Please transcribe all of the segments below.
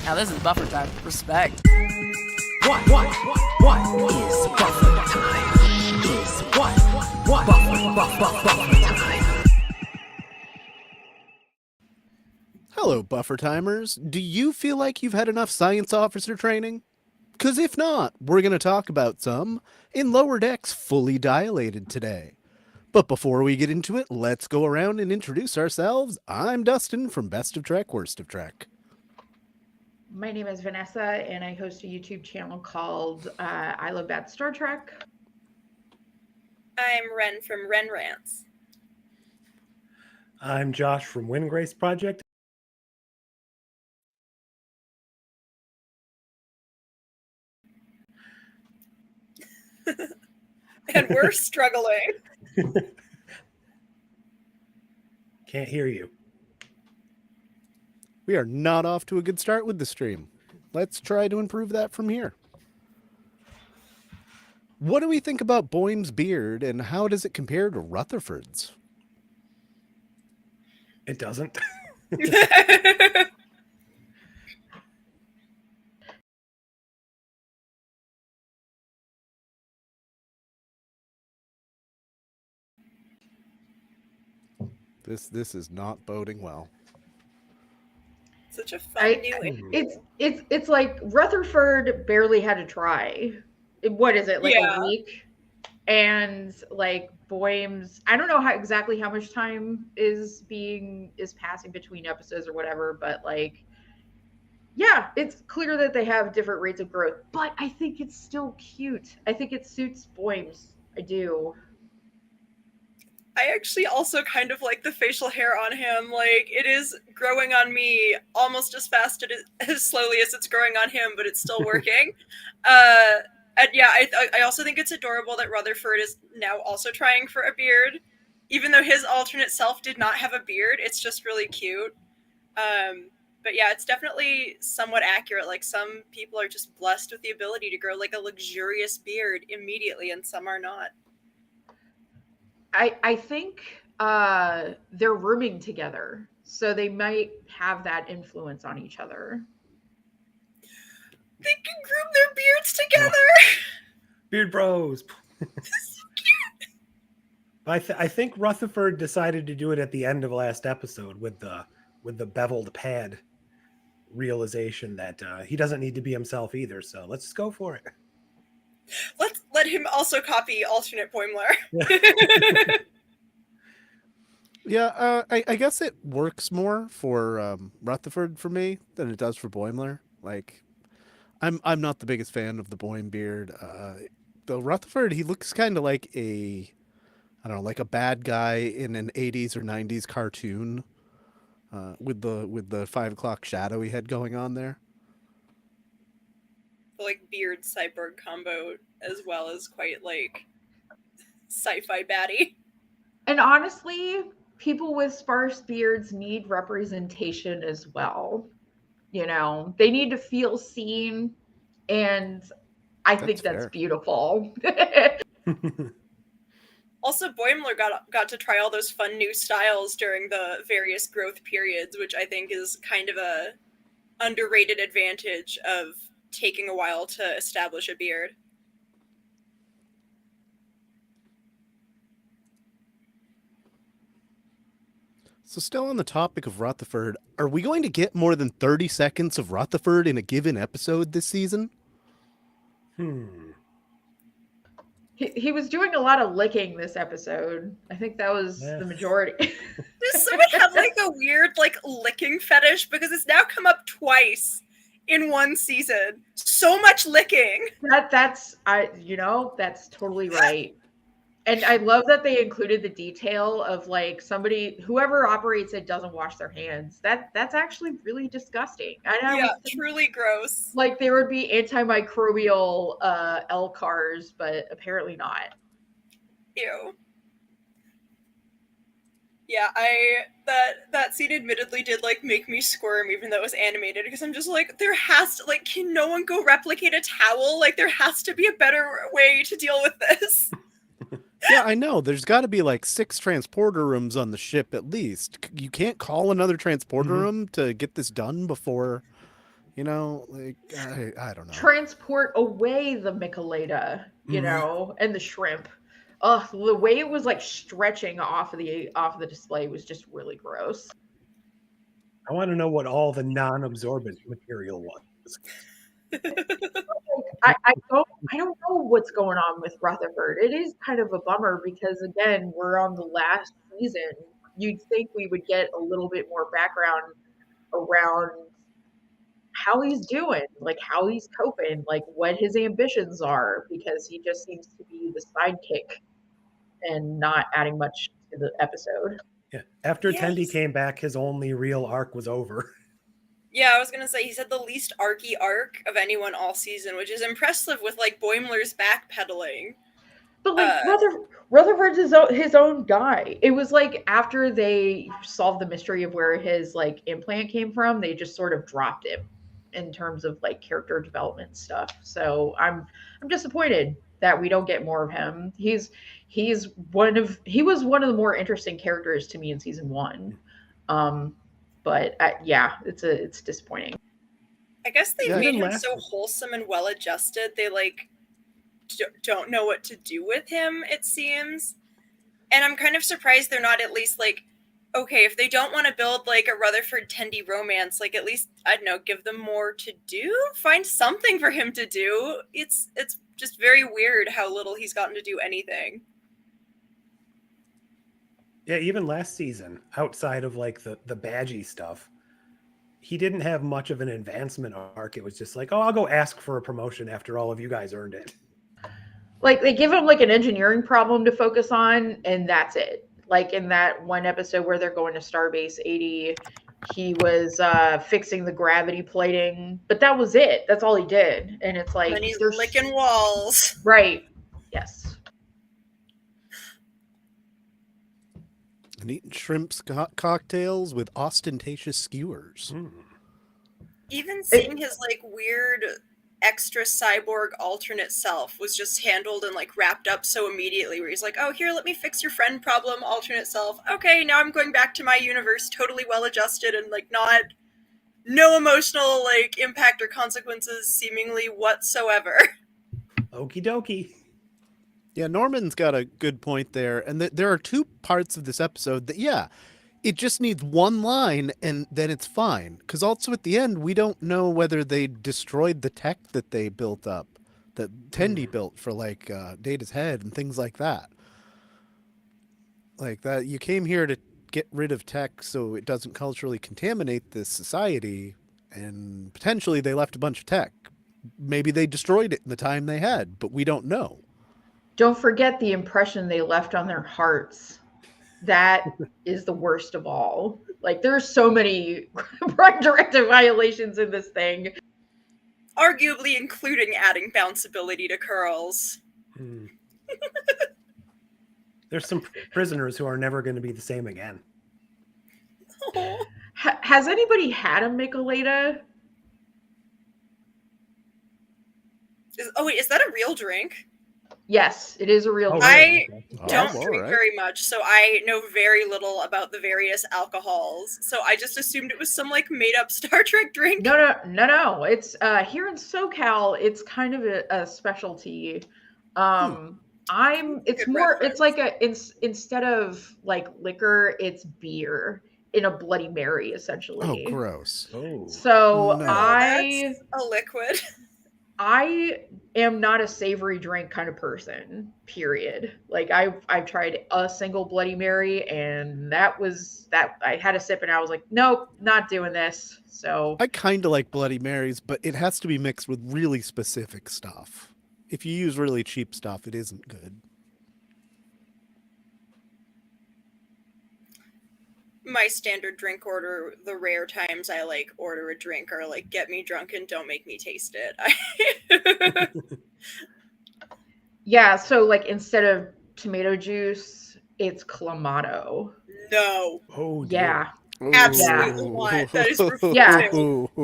Now this is buffer time. Respect. What is buffer time? Is what buffer time? Hello, buffer timers. Do you feel like you've had enough science officer training? Because if not, we're going to talk about some in Lower Decks Fully Dilated today. But before we get into it, let's go around and introduce ourselves. I'm Dustin from Best of Trek, Worst of Trek. My name is Vanessa, and I host a YouTube channel called I Love Bad Star Trek. I'm Ren from Ren Rants. I'm Josh from Windgrace Project. And we're struggling. Can't hear you. We are not off to a good start with the stream. Let's try to improve that from here. What do we think about Boim's beard, and how does it compare to Rutherford's? It doesn't. This is not boding well. Such a fun It's like Rutherford barely had to try. What is it, like a week? And like Boim's, I don't know exactly how much time is passing between episodes or whatever, but like, yeah, it's clear that they have different rates of growth, but I think it's still cute. I think it suits Boim's. I do. I actually also kind of like the facial hair on him. Like, it is growing on me almost as fast as slowly as it's growing on him, but it's still working. And yeah, I also think it's adorable that Rutherford is now also trying for a beard. Even though his alternate self did not have a beard, it's just really cute. But yeah, it's definitely somewhat accurate. Like, some people are just blessed with the ability to grow like a luxurious beard immediately, and some are not. I think they're rooming together, so they might have that influence on each other. They can groom their beards together. Beard bros. This is so cute. I think Rutherford decided to do it at the end of last episode with the beveled pad realization that he doesn't need to be himself either. So let's just go for it. Let's let him also copy alternate Boimler. Yeah, I guess it works more for Rutherford for me than it does for Boimler. Like, I'm not the biggest fan of the Boim beard. Though Rutherford, he looks kind of like I don't know, like a bad guy in an 80s or 90s cartoon with the 5 o'clock shadow he had going on there. The like beard cyborg combo, as well as quite like sci-fi baddie. And honestly, people with sparse beards need representation as well. You know, they need to feel seen, and I think that's beautiful. Also, Boimler got to try all those fun new styles during the various growth periods, which I think is kind of a underrated advantage of taking a while to establish a beard. So still on the topic of Rutherford, are we going to get more than 30 seconds of Rutherford in a given episode this season? He was doing a lot of licking this episode. I think that was the majority. Does someone have like a weird like licking fetish? Because it's now come up twice in one season. So much licking. That's totally right. And I love that they included the detail of like whoever operates it doesn't wash their hands. That's actually really disgusting. Truly gross. Like there would be antimicrobial LCARs, but apparently not. Ew. Yeah, that scene admittedly did like make me squirm, even though it was animated, because I'm just like, there has to, like, can no one go replicate a towel? Like, there has to be a better way to deal with this. Yeah, I know. There's got to be like 6 transporter rooms on the ship at least. You can't call another transporter room to get this done before, You know, like I don't know. transport away the Michelada, you know, and the shrimp. Ugh, the way it was like stretching off of the display was just really gross. I want to know what all the non-absorbent material was. I don't know what's going on with Rutherford. It is kind of a bummer because again, we're on the last season. You'd think we would get a little bit more background around how he's doing, like how he's coping, like what his ambitions are, because he just seems to be the sidekick and not adding much to the episode. Yeah. After Yeah, Tendi came back, his only real arc was over. Yeah, I was gonna say he's had the least arcy arc of anyone all season, which is impressive with like Boimler's backpedaling. But like Rutherford's his own guy. It was like after they solved the mystery of where his like implant came from, they just sort of dropped him in terms of like character development stuff. So I'm disappointed that we don't get more of him. He was one of the more interesting characters to me in season 1. But yeah, it's disappointing. I guess they Yeah, made even him last- so wholesome and well adjusted. They like don't know what to do with him, it seems. And I'm kind of surprised they're not at least like, okay, if they don't want to build like a Rutherford Tendi romance, like at least, I don't know, give them more to do, find something for him to do. It's just very weird how little he's gotten to do anything. Yeah, even last season, outside of like the badgy stuff, he didn't have much of an advancement arc. It was just like, oh, I'll go ask for a promotion after all of you guys earned it. Like they give him like an engineering problem to focus on, and that's it. Like in that one episode where they're going to Starbase 80, he was fixing the gravity plating, but that was it. That's all he did. And it's like And he's licking walls. Right. Yes. And eating shrimp cocktails with ostentatious skewers. Even seeing his like weird extra cyborg alternate self was just handled and like wrapped up so immediately, where he's like, oh, here, let me fix your friend problem, alternate self. Okay, now I'm going back to my universe, totally well adjusted and like no emotional like impact or consequences seemingly whatsoever. Okie dokie. Yeah, Norman's got a good point there. And there are two parts of this episode that, yeah, it just needs one line and then it's fine. Because also at the end, we don't know whether they destroyed the tech that they built up, that Tendi built for like Data's head and things like that. Like that, you came here to get rid of tech so it doesn't culturally contaminate this society, and potentially they left a bunch of tech. Maybe they destroyed it in the time they had, but we don't know. Don't forget the impression they left on their hearts. That is the worst of all. Like there's so many Prime Directive violations in this thing. Arguably including adding bounceability to curls. There's some prisoners who are never going to be the same again. Has anybody had a Michelada? Is that a real drink? Yes, it is a real Oh, drink. I Oh, don't all drink right. very much, so I know very little about the various alcohols. So I just assumed it was some like made up Star Trek drink. No. It's here in SoCal. It's kind of a specialty. It's Good more. reference. It's like instead of like liquor, it's beer in a Bloody Mary, essentially. Oh, gross. Oh. So No. That's a liquid. I am not a savory drink kind of person, period. Like I've tried a single Bloody Mary and that I had a sip and I was like, nope, not doing this. So I kind of like Bloody Marys, but it has to be mixed with really specific stuff. If you use really cheap stuff, it isn't good. My standard drink order, the rare times I like order a drink, are like get me drunk and don't make me taste it. yeah, so like instead of tomato juice, it's Clamato. No, Oh, dear. Yeah. absolutely not. That is refused. Yeah.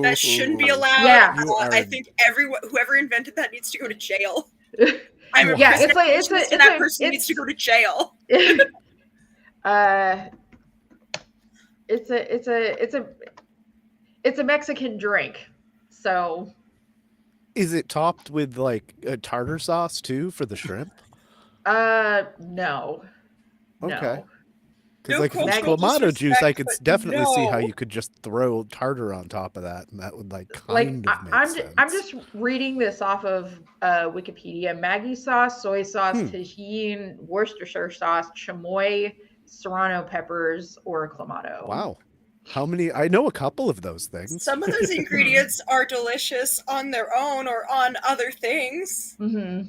That shouldn't be allowed. Yeah. I think whoever invented that needs to go to jail. Yeah, I'm a it's prisoner like- of it's conscience, a- and it's that a- person it's- needs to go to jail. It's a Mexican drink. So Is it topped with like a tartar sauce too for the shrimp? no. Okay. No. Because No like if it's cultural clamato juice, I disrespect, could but definitely see how no. you could just throw tartar on top of that, and that would like Like kind of make I'm sense. just reading this off of Wikipedia. Maggi sauce, soy sauce, Hmm. tahini, Worcestershire sauce, chamoy, serrano peppers, or clamato. Wow. How many? I know a couple of those things. Some of those ingredients are delicious on their own or on other things. Mm-hmm.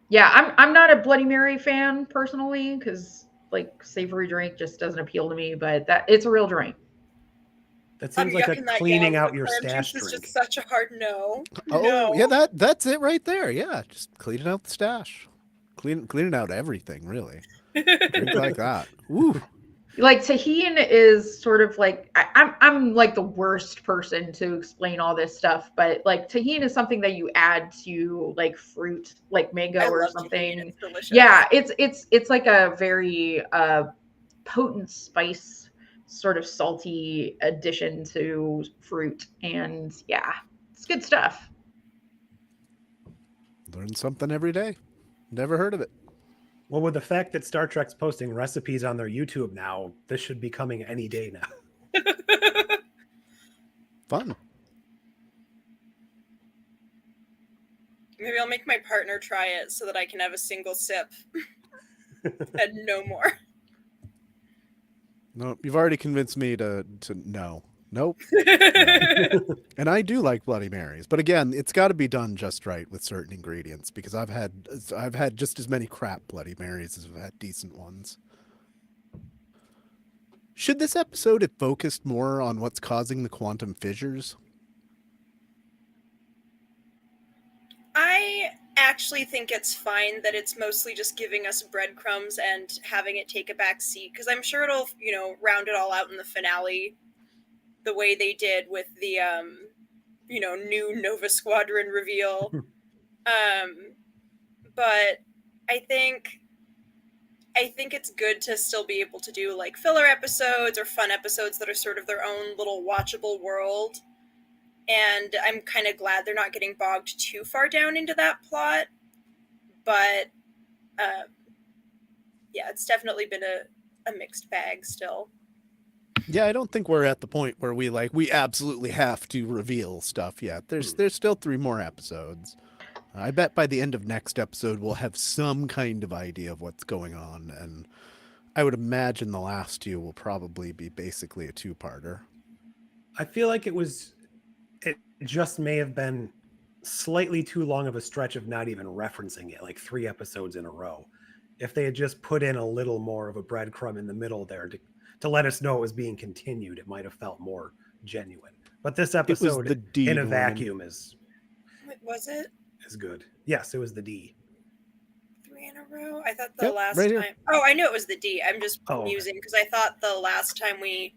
Yeah, I'm not a Bloody Mary fan personally because like savory drink just doesn't appeal to me. But that it's a real drink. That I'm seems like a yucking that cleaning down. out The your clam stash juice is drink. just such a hard no. Oh, No. yeah, that's it right there. Yeah, just cleaning out the stash. Cleaning out everything, really. Drink like that. Ooh. Like tahini is sort of like I'm like the worst person to explain all this stuff, but like tahini is something that you add to like fruit, like mango I or love tahini. something. It's delicious. Yeah, it's like a very potent spice, sort of salty addition to fruit, and yeah, it's good stuff. Learn something every day. Never heard of it. Well, with the fact that Star Trek's posting recipes on their YouTube now, this should be coming any day now. Fun. Maybe I'll make my partner try it so that I can have a single sip and no more. No, you've already convinced me to no. Nope. No. And I do like Bloody Marys, but again, it's got to be done just right with certain ingredients because I've had just as many crap Bloody Marys as I've had decent ones. Should this episode have focused more on what's causing the quantum fissures? I actually think it's fine that it's mostly just giving us breadcrumbs and having it take a back seat because I'm sure it'll, round it all out in the finale the way they did with the new Nova Squadron reveal. But I think it's good to still be able to do like filler episodes or fun episodes that are sort of their own little watchable world. And I'm kind of glad they're not getting bogged too far down into that plot. But yeah, it's definitely been a mixed bag still. Yeah, I don't think we're at the point where we absolutely have to reveal stuff yet. There's still 3 more episodes. I bet by the end of next episode we'll have some kind of idea of what's going on, and I would imagine the last 2 will probably be basically a 2-parter. I feel like it just may have been slightly too long of a stretch of not even referencing it, like 3 episodes in a row. If they had just put in a little more of a breadcrumb in the middle there to let us know it was being continued, it might have felt more genuine. But this episode the D in a one. vacuum is Was it good. Yes, it was the D. 3 in a row? I thought the Yep, last right time. here. Oh, I knew it was the D. I'm just Oh, okay. musing because I thought the last time we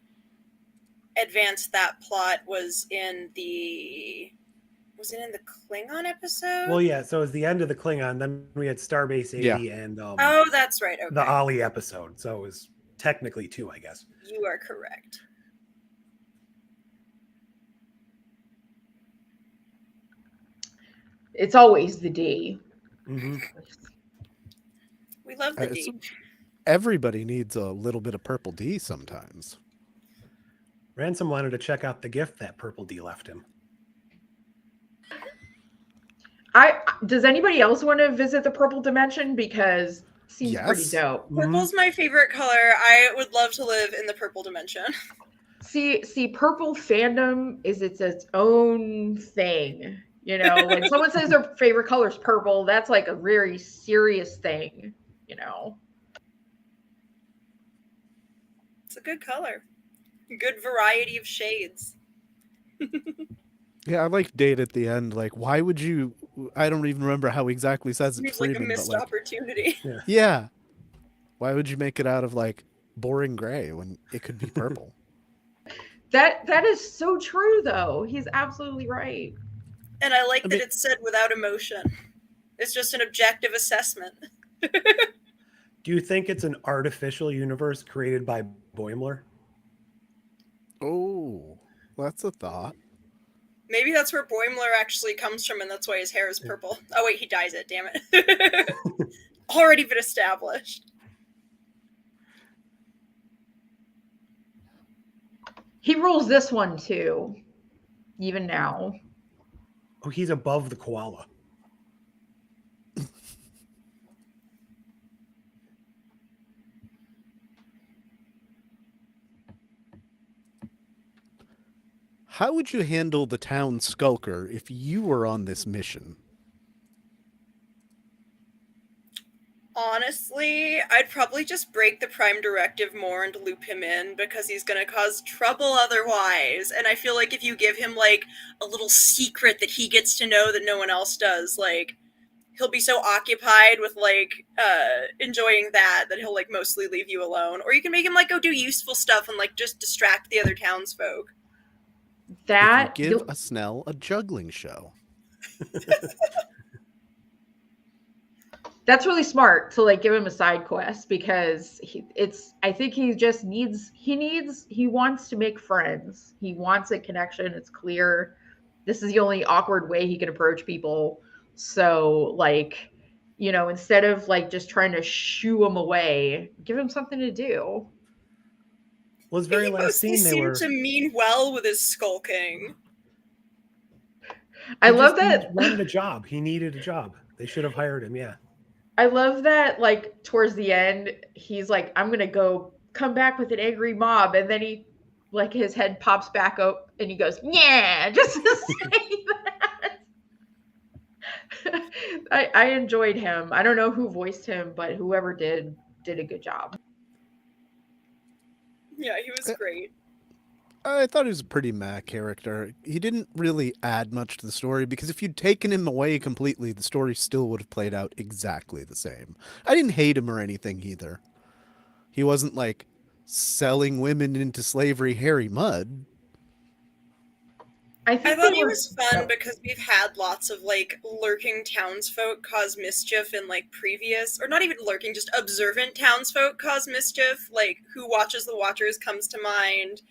advanced that plot was in the Klingon episode? Well, yeah, so it was the end of the Klingon, then we had Starbase 80 and Oh, that's right. Okay. the Ollie episode. So it was technically 2, I guess. You are correct. It's always the D. Mm-hmm. We love the D. Everybody needs a little bit of purple D sometimes. Ransom wanted to check out the gift that Purple D left him. Does anybody else want to visit the purple dimension? Because it seems pretty Yes. dope. Purple's my favorite color. I would love to live in the purple dimension. See, purple fandom is its own thing. When someone says their favorite color is purple, that's like a very serious thing. It's a good color. Good variety of shades. Yeah, I like Date at the end. Like, why would you? I don't even remember how he exactly says it. It's like a Freeman, missed but opportunity. yeah. Why would you make it out of like boring gray when it could be purple? That is so true, though. He's absolutely right. And I like that it's said without emotion. It's just an objective assessment. Do you think it's an artificial universe created by Boimler? Oh, that's a thought. Maybe that's where Boimler actually comes from, and that's why his hair is purple. Oh wait, he dyes it, damn it. Already been established. He rules this one too, even now. Oh, he's above the koala. How would you handle the town skulker if you were on this mission? Honestly, I'd probably just break the Prime Directive more and loop him in, because he's gonna cause trouble otherwise. And I feel like if you give him, like, a little secret that he gets to know that no one else does, like, he'll be so occupied with, like, enjoying that he'll, like, mostly leave you alone. Or you can make him, like, go do useful stuff and, like, just distract the other townsfolk. That If you give a Snell a juggling show. That's really smart to like give him a side quest, because I think he just he wants to make friends. He wants a connection. It's clear this is the only awkward way he can approach people. So like, instead of like just trying to shoo him away, give him something to do. Well, his very He last mostly scene, they seemed were. to mean well with his skulking. I he love just- he that. wanted a job. He needed a job. They should have hired him. Yeah. I love that, like, towards the end, he's like, I'm going to come back with an angry mob. And then like, his head pops back up and he goes, yeah, just to say that. I enjoyed him. I don't know who voiced him, but whoever did a good job. Yeah, he was great. I thought he was a pretty meh character. He didn't really add much to the story, because if you'd taken him away completely, the story still would have played out exactly the same. I didn't hate him or anything either. He wasn't like selling women into slavery Harry Mudd. I thought he was fun because we've had lots of like lurking townsfolk cause mischief in like previous, or not even lurking, just observant townsfolk cause mischief, like Who Watches the Watchers comes to mind,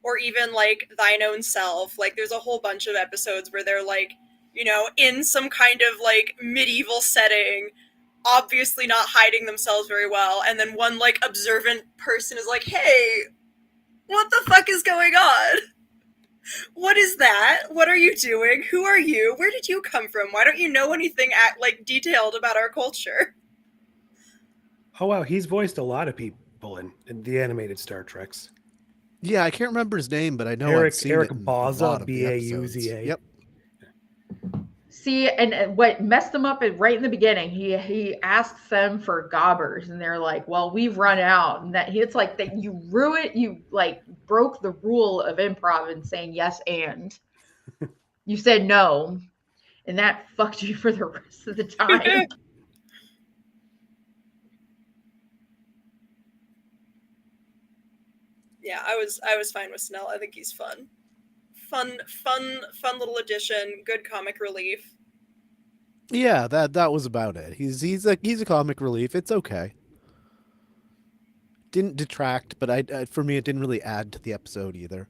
or even like Thine Own Self. Like there's a whole bunch of episodes where they're like, in some kind of like medieval setting, obviously not hiding themselves very well, and then one like observant person is like, hey, what the fuck is going on? What is that? What are you doing? Who are you? Where did you come from? Why don't you know anything like detailed about our culture? Oh wow, he's voiced a lot of people in the animated Star Treks. Yeah, I can't remember his name, but I know Eric I've seen it in a lot Bauza, of the episodes. Bauza. Yep. See, and what messed them up is right in the beginning, he asks them for gobbers, and they're like, well, we've run out. And that it's like that you like broke the rule of improv and saying yes and. You said no, and that fucked you for the rest of the time. Yeah, I was fine with Snell. I think he's fun. Fun little addition, good comic relief. Yeah, that was about it. He's a comic relief. It's okay. Didn't detract, but for me it didn't really add to the episode either.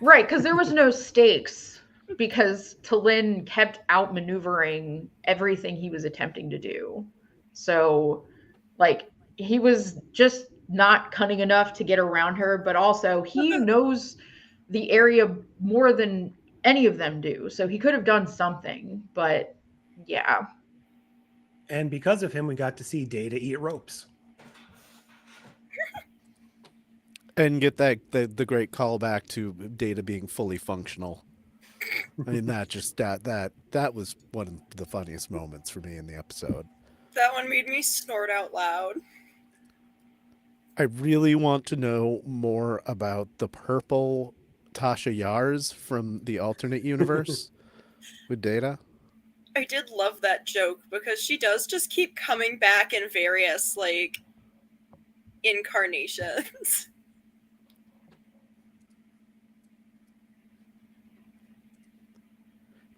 Right, because there was no stakes, because T'Lyn kept outmaneuvering everything he was attempting to do. So, like, he was just not cunning enough to get around her, but also he knows the area more than any of them do. So he could have done something, but yeah. And because of him, we got to see Data eat ropes. And get the great callback to Data being fully functional. I mean, that was one of the funniest moments for me in the episode. That one made me snort out loud. I really want to know more about the purple Tasha Yars from the alternate universe with Data. I did love that joke, because she does just keep coming back in various, like, incarnations.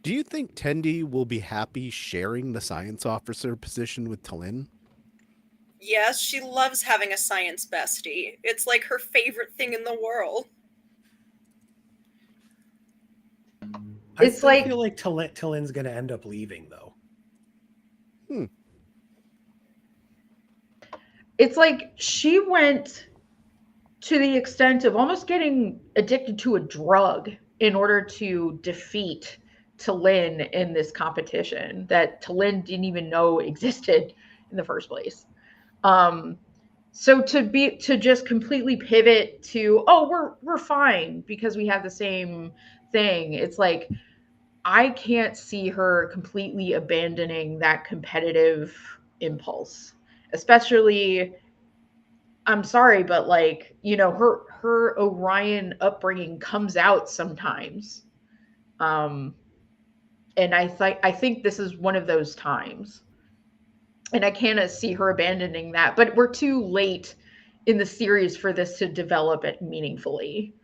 Do you think Tendi will be happy sharing the science officer position with T'Lyn? Yes, she loves having a science bestie. It's like her favorite thing in the world. I It's still like feel like Tillin's going to end up leaving, though. it's like she went to the extent of almost getting addicted to a drug in order to defeat Tallinn in this competition that Tallinn didn't even know existed in the first place. So to just completely pivot to, oh, we're fine because we have the same thing. It's like I can't see her completely abandoning that competitive impulse, especially, I'm sorry, but like, her Orion upbringing comes out sometimes. Um, and I think this is one of those times. And I can't see her abandoning that, but we're too late in the series for this to develop it meaningfully.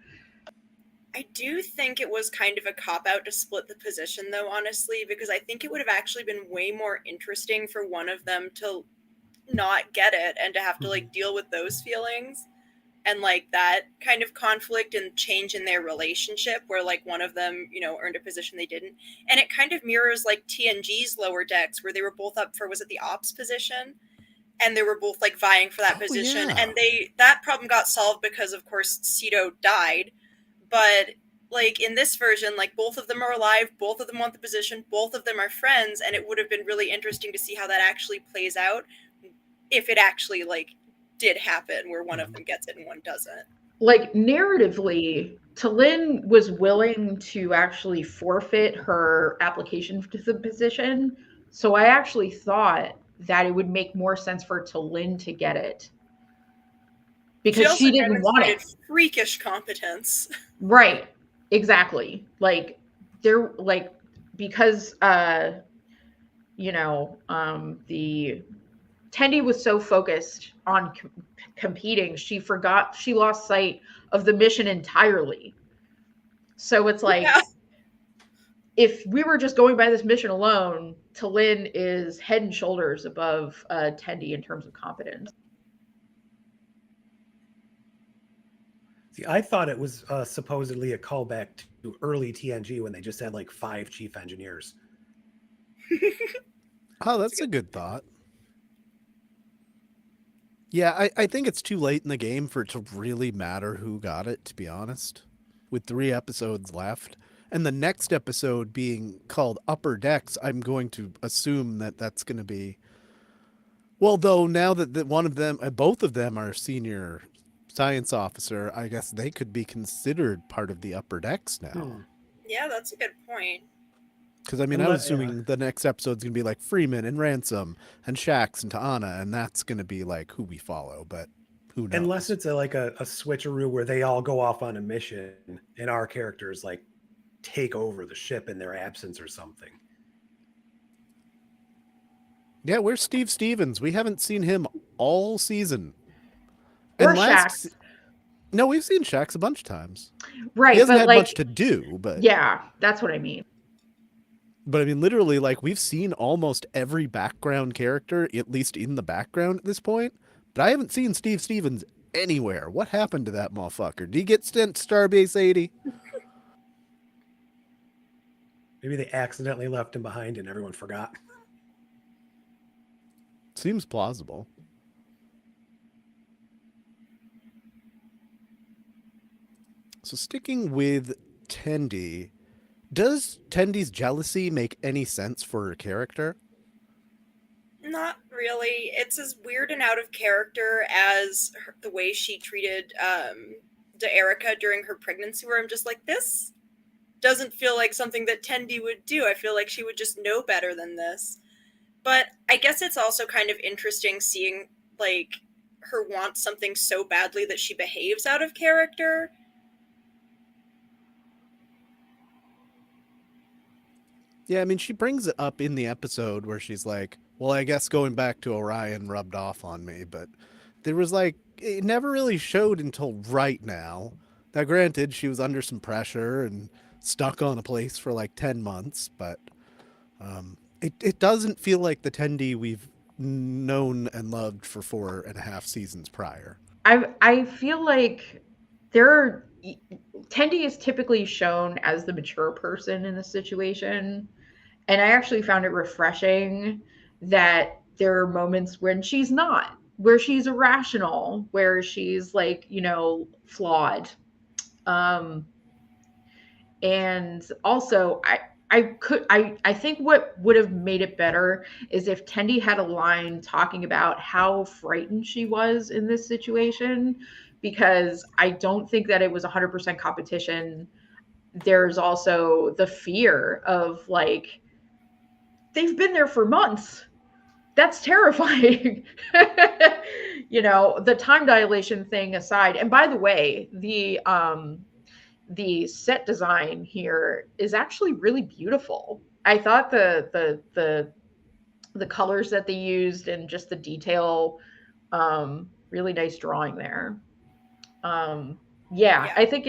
I do think it was kind of a cop-out to split the position, though, honestly, because I think it would have actually been way more interesting for one of them to not get it and to have to, like, deal with those feelings and, like, that kind of conflict and change in their relationship where, like, one of them, earned a position they didn't. And it kind of mirrors, like, TNG's Lower Decks, where they were both up for, was it the ops position? And they were both, like, vying for that position. Yeah. And that problem got solved because, of course, Cito died. But, like, in this version, like, both of them are alive, both of them want the position, both of them are friends, and it would have been really interesting to see how that actually plays out if it actually, like, did happen where one of them gets it and one doesn't. Like, narratively, Tallinn was willing to actually forfeit her application to the position. So I actually thought that it would make more sense for Tallinn to get it. Because she didn't want it. Freakish competence. Right. Exactly. Like, because the Tendi was so focused on competing, she lost sight of the mission entirely. So it's like, if we were just going by this mission alone, Tallinn is head and shoulders above Tendi in terms of competence. See, I thought it was supposedly a callback to early TNG when they just had like 5 chief engineers. Oh, that's a good thought. Yeah, I think it's too late in the game for it to really matter who got it, to be honest. With 3 episodes left. And the next episode being called Upper Decks, I'm going to assume that that's going to be... Well, though, now that one of them, both of them are senior science officer, I guess they could be considered part of the Upper Decks now. Yeah, that's a good point. Because, I mean, I was assuming the next episode's going to be like Freeman and Ransom and Shax and Ta'ana, and that's going to be like who we follow, but who knows? Unless it's like a switcheroo where they all go off on a mission and our characters like take over the ship in their absence or something. Yeah, where's Steve Stevens? We haven't seen him all season. Or Shax. No, we've seen Shax a bunch of times. Right. He hasn't had like, much to do, but... Yeah, that's what I mean. But I mean, literally, like, we've seen almost every background character, at least in the background at this point. But I haven't seen Steve Stevens anywhere. What happened to that motherfucker? Did he get sent to Starbase 80? Maybe they accidentally left him behind and everyone forgot. Seems plausible. So sticking with Tendi, does Tendi's jealousy make any sense for her character? Not really. It's as weird and out of character as the way she treated Erica during her pregnancy, where I'm just like, this doesn't feel like something that Tendi would do. I feel like she would just know better than this. But I guess it's also kind of interesting seeing, like, her want something so badly that she behaves out of character. Yeah, I mean, she brings it up in the episode where she's like, well, I guess going back to Orion rubbed off on me, but there was like, it never really showed until right now. Now, granted, she was under some pressure and stuck on a place for like 10 months, but it doesn't feel like the Tendi we've known and loved for 4.5 seasons prior. I feel like there are Tendi is typically shown as the mature person in the situation. And I actually found it refreshing that there are moments when she's not, where she's irrational, where she's like, flawed. Um, and also I think what would have made it better is if Tendi had a line talking about how frightened she was in this situation, because I don't think that it was 100% competition. There's also the fear of like, they've been there for months. That's terrifying. The time dilation thing aside. And by the way, the set design here is actually really beautiful. I thought the colors that they used and just the detail, really nice drawing there. Yeah. I think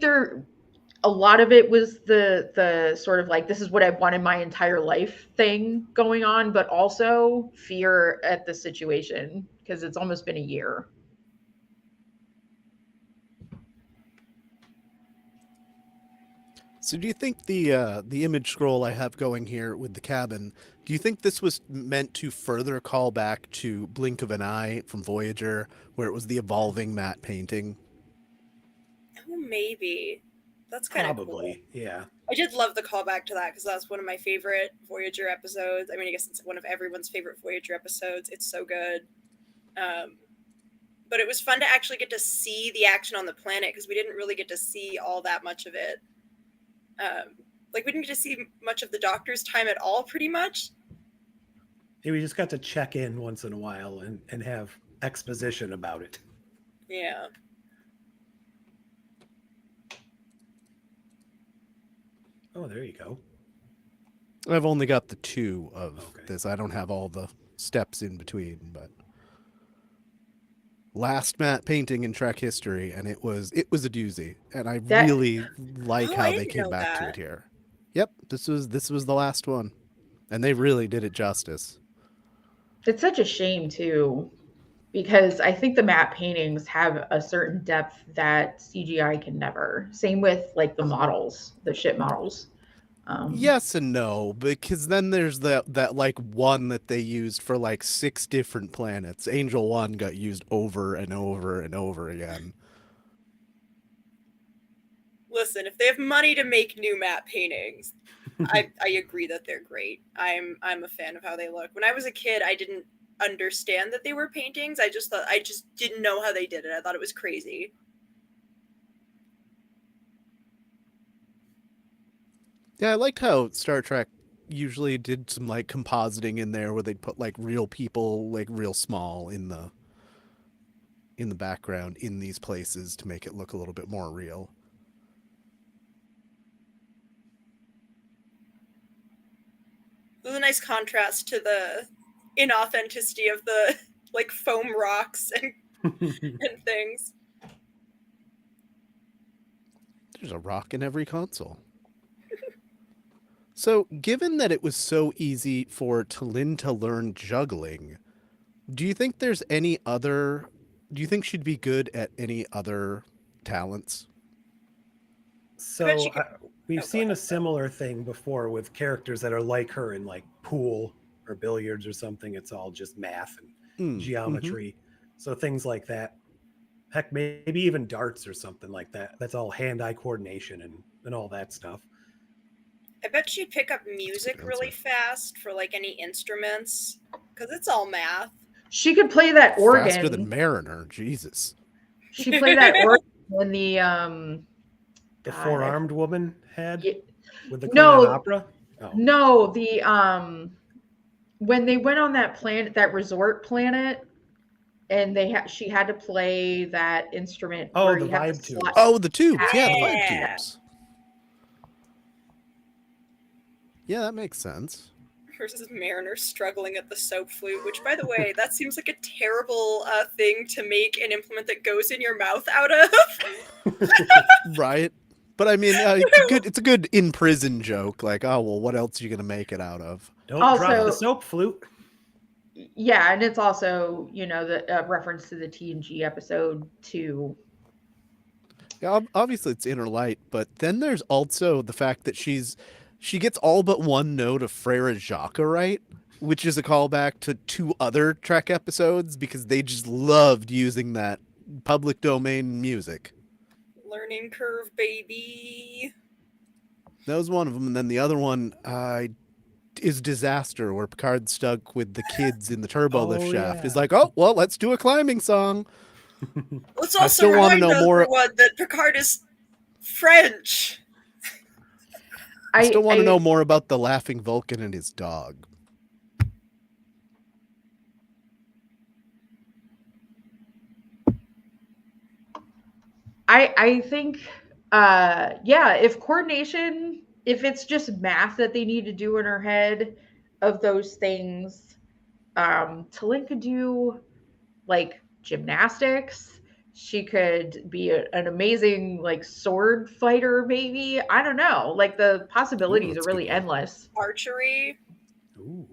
there a lot of it was the sort of like, this is what I've wanted my entire life thing going on, but also fear at the situation because it's almost been a year. So do you think the image scroll I have going here with the cabin, do you think this was meant to further call back to Blink of an Eye from Voyager, where it was the evolving matte painting? Oh, maybe. That's kind of Probably, cool. yeah. I did love the callback to that because that's one of my favorite Voyager episodes. I mean, I guess it's one of everyone's favorite Voyager episodes. It's so good. But it was fun to actually get to see the action on the planet because we didn't really get to see all that much of it. We didn't get to see much of the Doctor's time at all, pretty much. Yeah, we just got to check in once in a while and have exposition about it. Yeah. Oh, there you go. I've only got the 2 of Okay. this. I don't have all the steps in between, but last matte painting in Trek history, and it was a doozy. And I really like how they came back to it here. Yep, this was the last one, and they really did it justice. It's such a shame too, because I think the matte paintings have a certain depth that CGI can never. Same with like the models, the ship models. Yes and no, because then there's that like one that they used for like 6 different planets. Angel 1 got used over and over and over again. Listen, if they have money to make new matte paintings, I agree that they're great. I'm a fan of how they look. When I was a kid, I didn't understand that they were paintings. I just didn't know how they did it. I thought it was crazy. Yeah, I liked how Star Trek usually did some like compositing in there where they'd put like real people, like real small in the background in these places to make it look a little bit more real. It was a nice contrast to the inauthenticity of the like foam rocks and and things. There's a rock in every console. So, given that it was so easy for T'Lyn to learn juggling, do you think she'd be good at any other talents? So she could- we've go seen a ahead. similar thing before with characters that are like her in like pool or billiards or something. It's all just math and geometry. So things like that. Heck, maybe even darts or something like that. That's all hand-eye coordination and all that stuff. I bet she'd pick up music really fast for like any instruments because it's all math. She could play that organ. Faster than Mariner, Jesus. She played that organ in The four-armed woman had Yeah. with the No. Klingon opera. Oh. No, the when they went on that planet, that resort planet, and she had to play that instrument. Oh, where the you have to vibe tubes. slot- Oh, the tubes. Yeah, the Yeah. vibe tubes. Yeah, that makes sense. Versus Mariner struggling at the soap flute, which, by the way, that seems like a terrible thing to make an implement that goes in your mouth out of. Right? But I mean, it's a good in prison joke. Like, oh well, what else are you gonna make it out of? Don't drop Also- the soap flute. Yeah, and it's also, you know, the reference to the TNG episode too. Yeah, obviously it's Inner Light, but then there's also the fact that she gets all but one note of Frere Jacques right, which is a callback to 2 other Trek episodes because they just loved using that public domain music. Learning curve, baby. That was one of them, and then the other one is Disaster, where Picard's stuck with the kids in the turbo lift shaft. He's like, oh well, let's do a climbing song. Let's I also still wanna remind know more- everyone that Picard is French. I still want to know more about the laughing Vulcan and his dog. I think yeah, if coordination, if it's just math that they need to do in her head of those things, T'Lyn could do like gymnastics. She could be an amazing like sword fighter, maybe. I don't know. Like the possibilities that's are a really good one. endless. Archery, Ooh.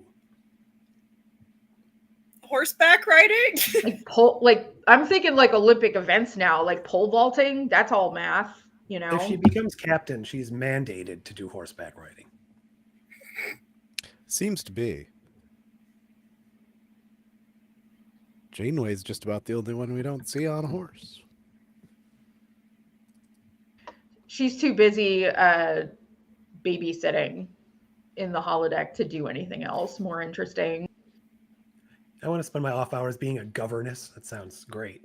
horseback riding. Like I'm thinking like Olympic events now, like pole vaulting. That's all math, you know. If she becomes captain, she's mandated to do horseback riding. Seems to be. Janeway's just about the only one we don't see on a horse. She's too busy babysitting in the holodeck to do anything else more interesting. I want to spend my off hours being a governess. That sounds great.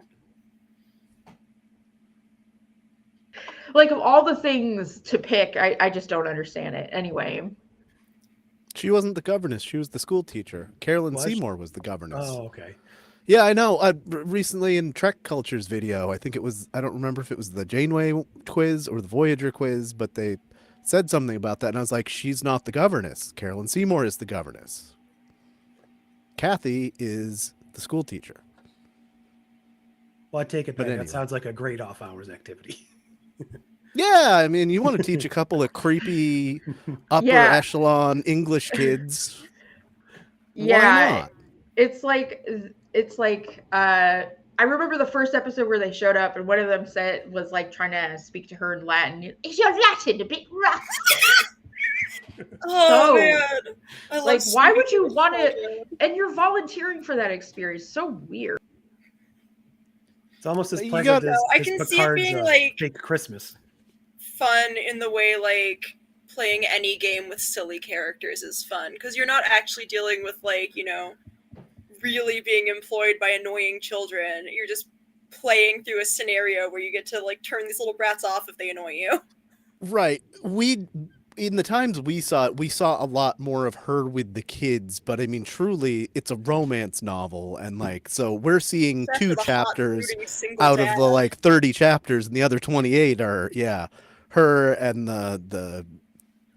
Like of all the things to pick, I just don't understand it. Anyway. She wasn't the governess. She was the school teacher. Carolyn Was Seymour was the governess. Oh, okay. Yeah, I know. Recently in Trek Culture's video, I think it was, I don't remember if it was the Janeway quiz or the Voyager quiz, but they said something about that. And I was like, she's not the governess. Carolyn Seymour is the governess. Kathy is the school teacher. Well, I take it But back. anyway. That sounds like a great off hours activity. Yeah, I mean, you want to teach a couple of creepy upper Yeah. echelon English kids. Yeah. Why not? It's like I remember the first episode where they showed up and one of them was like trying to speak to her in Latin. Is your Latin a bit rough? Oh So, man, I love Like, why would you speaking want with to? children. And you're volunteering for that experience. So weird. It's almost as You pleasant got- as, I as can see it Picard's being, like- fake Christmas. Fun in the way like playing any game with silly characters is fun because you're not actually dealing with like, you know, really being employed by annoying children. You're just playing through a scenario where you get to like turn these little brats off if they annoy you. Right. In the times we saw it, we saw a lot more of her with the kids, but I mean, truly, it's a romance novel, and like, so we're seeing Except 2 for the hot, chapters brooding single out of dad. the like 30 chapters, and the other 28 are, yeah, her and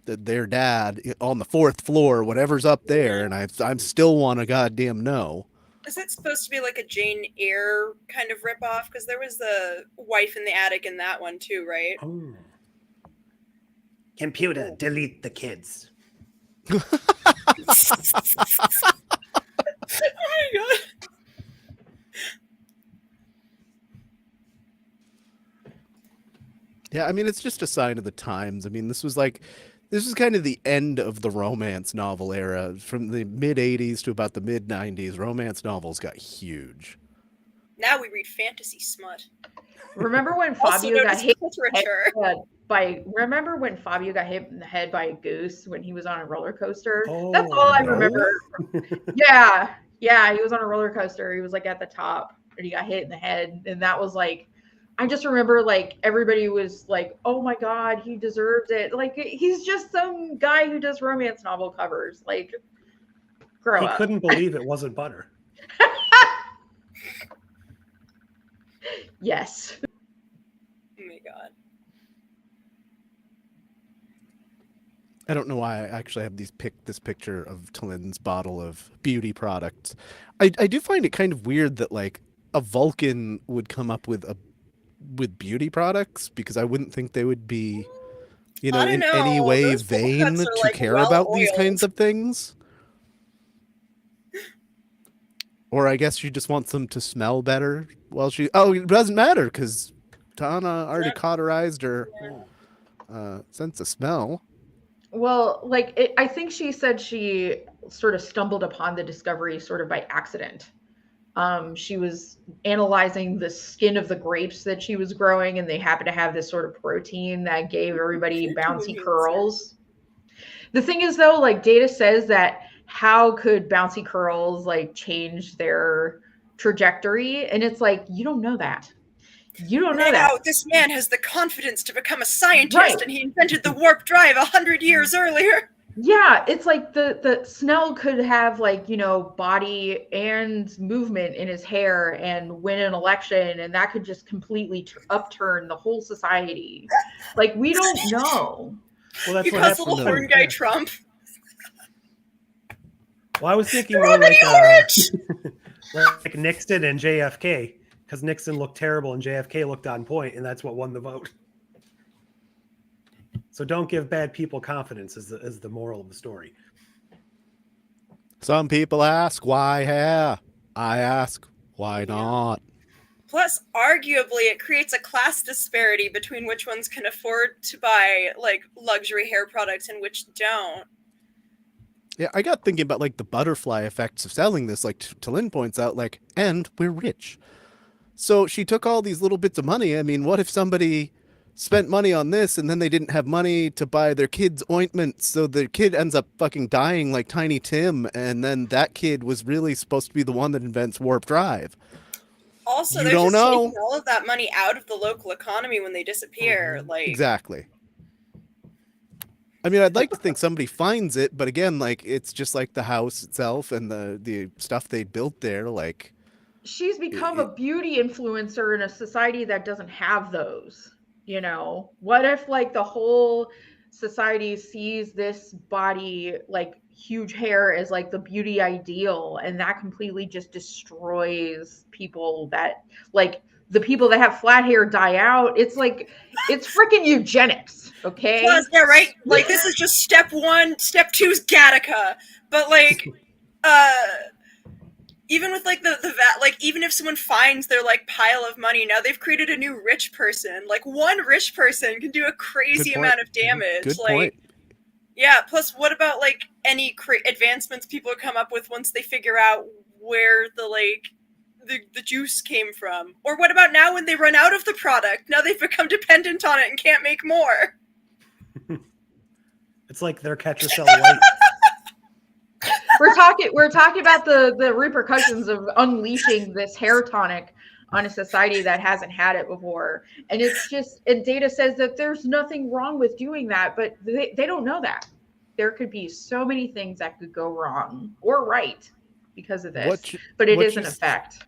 their dad on the 4th floor, whatever's up there, and I'm still want to goddamn know. Is it supposed to be like a Jane Eyre kind of ripoff? Because there was the wife in the attic in that one too, right? Oh. Computer, delete the kids. Oh my god. Yeah, I mean, it's just a sign of the times. I mean, this was kind of the end of the romance novel era. From the mid 80s to about the mid 90s, romance novels got huge. Now we read fantasy smut. Remember when Also Fabio known got as hit literature. Remember when Fabio got hit in the head by a goose when he was on a roller coaster? Oh, That's all I no. remember. Yeah, he was on a roller coaster. He was like at the top and he got hit in the head, and that was like, I just remember like everybody was like, "Oh my god, he deserves it!" Like he's just some guy who does romance novel covers. Like, grow He up. couldn't believe it wasn't butter. Yes. Oh my god. I don't know why I actually have this picture of T'Lyn's bottle of beauty products. I do find it kind of weird that like a Vulcan would come up with beauty products, because I wouldn't think they would be, you know, I don't in any know. way Those vain bubble guts are, to like, care well about these oiled. kinds of things. Or I guess she just wants them to smell better. Well, it doesn't matter because Tana already cauterized her sense of smell. Well, I think she said she sort of stumbled upon the discovery sort of by accident. She was analyzing the skin of the grapes that she was growing, and they happened to have this sort of protein that gave everybody bouncy curls. The thing is, though, like Data says that how could bouncy curls like change their trajectory? And it's like, you don't know that. You don't know now, that. this man has the confidence to become a scientist, Right. and he invented the warp drive 100 years earlier. Yeah, it's like the Snell could have like, you know, body and movement in his hair and win an election, and that could just completely upturn the whole society. Like, we don't know. Well, that's He what calls happened. little horn guy Trump. Well, I was thinking They're more like orange! like Nixon and JFK, because Nixon looked terrible and JFK looked on point, and that's what won the vote. So don't give bad people confidence is the moral of the story. Some people ask why hair. I ask why not. Plus, arguably, it creates a class disparity between which ones can afford to buy like luxury hair products and which don't. Yeah, I got thinking about like the butterfly effects of selling this, like Talin points out, like, and we're rich. So she took all these little bits of money. I mean, what if somebody spent money on this and then they didn't have money to buy their kid's ointment, so their kid ends up fucking dying like Tiny Tim, and then that kid was really supposed to be the one that invents warp drive. Also, You they're don't just know. taking all of that money out of the local economy when they disappear. Like, Exactly. I mean, I'd like to think somebody finds it, but again, like, it's just like the house itself and the stuff they built there, like, She's become a beauty influencer in a society that doesn't have those. You know, what if like the whole society sees this body, like huge hair, as like the beauty ideal, and that completely just destroys people that like the people that have flat hair die out. It's like, it's freaking eugenics. Okay. plus, yeah, right? Like, this is just step one. Step two is Gattaca. But, like, even with, like, the VAT, like, even if someone finds their, like, pile of money, now they've created a new rich person. Like, one rich person can do a crazy amount of damage. Good like, point. Yeah, plus, what about, like, any advancements people come up with once they figure out where the, like, the juice came from? Or what about now when they run out of the product? Now they've become dependent on it and can't make more. It's like their catch yourself light. We're talking about the repercussions of unleashing this hair tonic on a society that hasn't had it before. And it's just, and Data says that there's nothing wrong with doing that, but they don't know that. There could be so many things that could go wrong or right because of this, but it is an effect.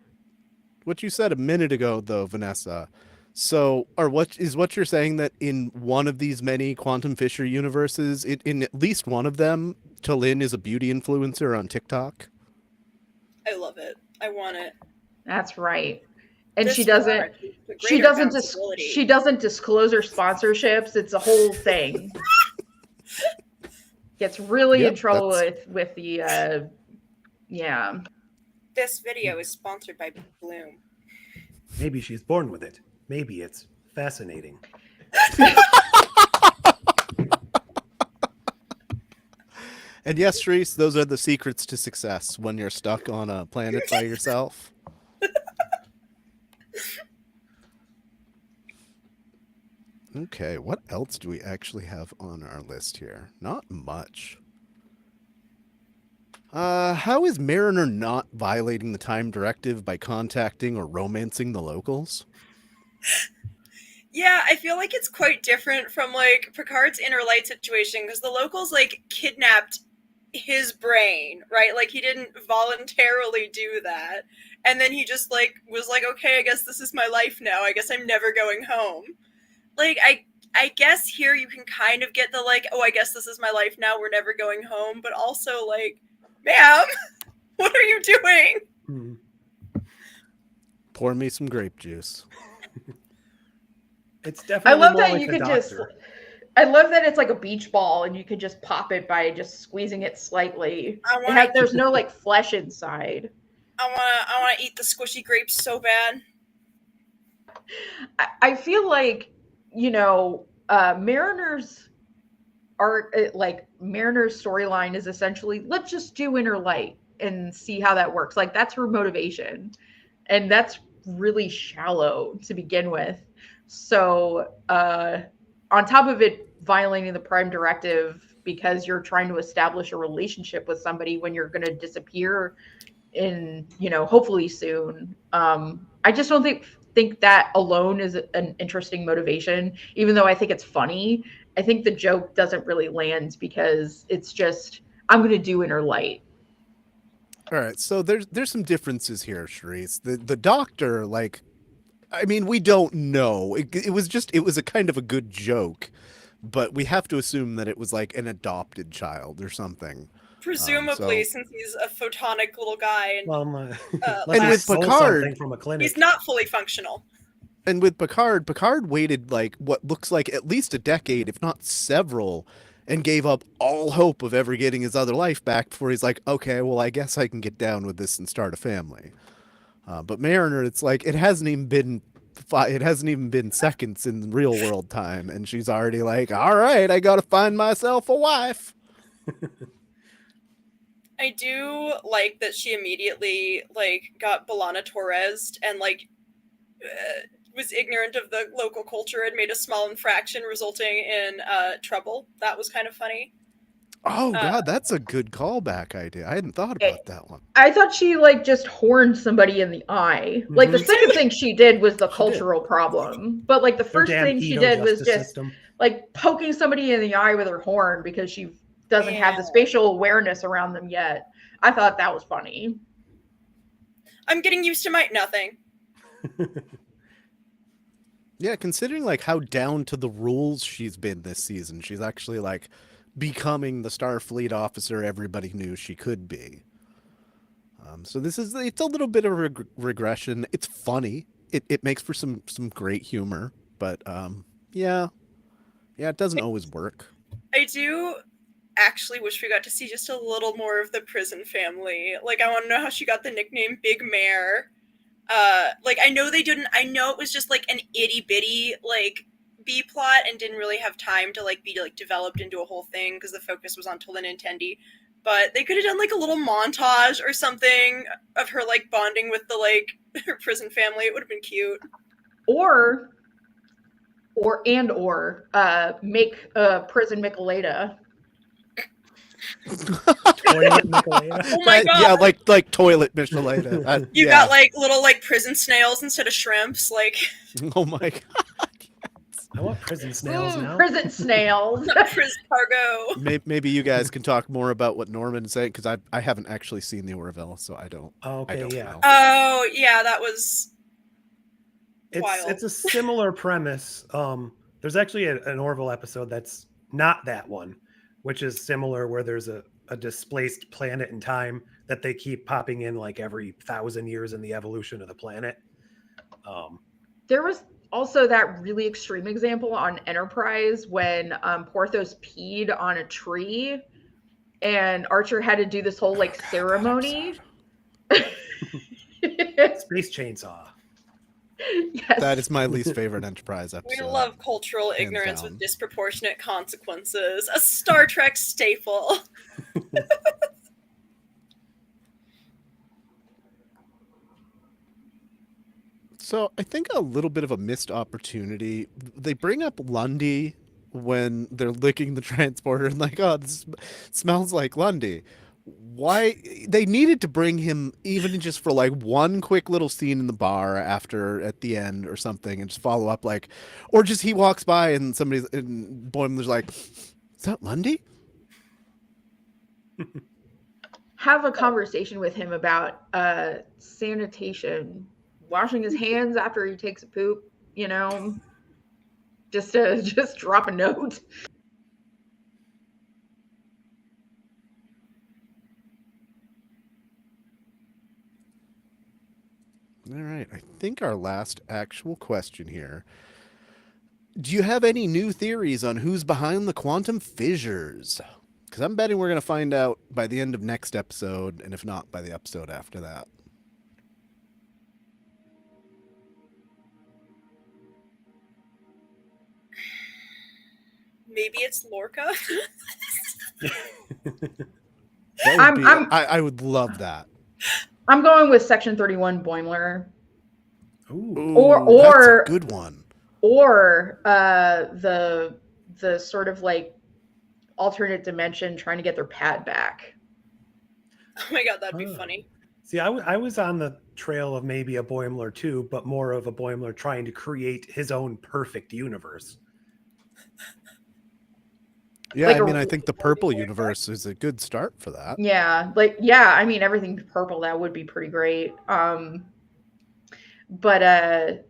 What you said a minute ago, though, Vanessa. So, or what you're saying, that in one of these many Quantum Fisher universes, in at least one of them, Talin is a beauty influencer on TikTok? I love it. I want it. That's right. And This she doesn't product is a greater bounceability. she doesn't disclose her sponsorships. It's a whole thing. Gets really in trouble with the yeah. This video is sponsored by Bloom. Maybe she's born with it. Maybe it's fascinating. And yes, Shreese, those are the secrets to success when you're stuck on a planet by yourself. Okay, what else do we actually have on our list here? Not much. How is Mariner not violating the time directive by contacting or romancing the locals? Yeah, I feel like it's quite different from, like, Picard's Inner Light situation, because the locals, like, kidnapped his brain, right? Like, he didn't voluntarily do that. And then he just, like, was like, okay, I guess this is my life now. I guess I'm never going home. Like, I guess here you can kind of get the, like, oh, I guess this is my life now, we're never going home. But also, like, ma'am, what are you doing? Pour me some grape juice. It's definitely I love more that like you the could doctor. just I love that it's like a beach ball and you could just pop it by just squeezing it slightly. There's no like flesh inside. I wanna eat the squishy grapes so bad. I feel like, Mariner's Mariner's storyline is essentially, let's just do Inner Light and see how that works. Like, that's her motivation. And that's really shallow to begin with. So, on top of it violating the Prime Directive because you're trying to establish a relationship with somebody when you're going to disappear in, hopefully soon. I just don't think that alone is an interesting motivation, even though I think it's funny. I think the joke doesn't really land because it's just, I'm going to do Inner Light. All right, so there's some differences here, Charisse. The doctor, like, I mean, we don't know. It was a kind of a good joke, but we have to assume that it was like an adopted child or something. Presumably, since he's a photonic little guy and Well, And and with Picard, from a clinic. he's not fully functional. And with Picard waited like what looks like at least a decade, if not several, and gave up all hope of ever getting his other life back before he's like, okay, well, I guess I can get down with this and start a family. But Mariner, it's like it hasn't even been seconds in real world time, and she's already like, all right, I got to find myself a wife. I do like that she immediately got B'Elanna Torres and was ignorant of the local culture and made a small infraction resulting in trouble. That was kind of funny. Oh God, that's a good callback idea. I hadn't thought about that one. I thought she just horned somebody in the eye. Like the second thing she did was the cultural problem, but the first thing she did was just poking somebody in the eye with her horn because she doesn't have the spatial awareness around them yet. I thought that was funny. I'm getting used to my nothing. Yeah, considering how down to the rules she's been this season, she's actually becoming the Starfleet officer everybody knew she could be. So it's a little bit of a regression. It's funny. It makes for some great humor, but yeah, it doesn't always work. I do actually wish we got to see just a little more of the prison family. I want to know how she got the nickname Big Mare. I know they didn't. I know it was just an itty bitty B plot and didn't really have time to be developed into a whole thing because the focus was on Tolan and Tendi. But they could have done a little montage or something of her bonding with the her prison family. It would have been cute. Or make prison Michelada. Toilet Michelada. Oh my god! Yeah, like toilet Michelada. You got little prison snails instead of shrimps. Oh my god! I want prison snails now. Prison snails. Prison cargo. Maybe you guys can talk more about what Norman's saying because I haven't actually seen the Orville, so I don't. Okay, I don't yeah. know. Oh yeah, that was. Wild. It's a similar premise. There's actually an Orville episode that's not that one, which is similar where there's a displaced planet in time that they keep popping in every 1,000 years in the evolution of the planet. There was also that really extreme example on Enterprise when Porthos peed on a tree and Archer had to do this whole ceremony. Space Chainsaw. Yes. That is my least favorite Enterprise episode. We love cultural Hands ignorance down. with disproportionate consequences. A Star Trek staple. So I think a little bit of a missed opportunity. They bring up Lundy when they're licking the transporter and oh, this smells like Lundy. Why they needed to bring him even just for one quick little scene in the bar at the end or something and just follow up or just he walks by and Boimler's like, is that Lundy? Have a conversation with him about sanitation, washing his hands after he takes a poop, just drop a note. All right, I think our last actual question here. Do you have any new theories on who's behind the quantum fissures? Because I'm betting we're going to find out by the end of next episode, and if not, by the episode after that. maybe it's Lorca. That would be. I would love that. I'm going with Section 31 Boimler. Ooh. Ooh, that's a good one. Or the sort of like alternate dimension trying to get their pad back. Oh my god, that'd be funny. See, I was on the trail of maybe a Boimler too, but more of a Boimler trying to create his own perfect universe. Yeah, Like I mean, I think the purple universe is a good start for that. Yeah, like, yeah, I mean, everything purple, that would be pretty great. But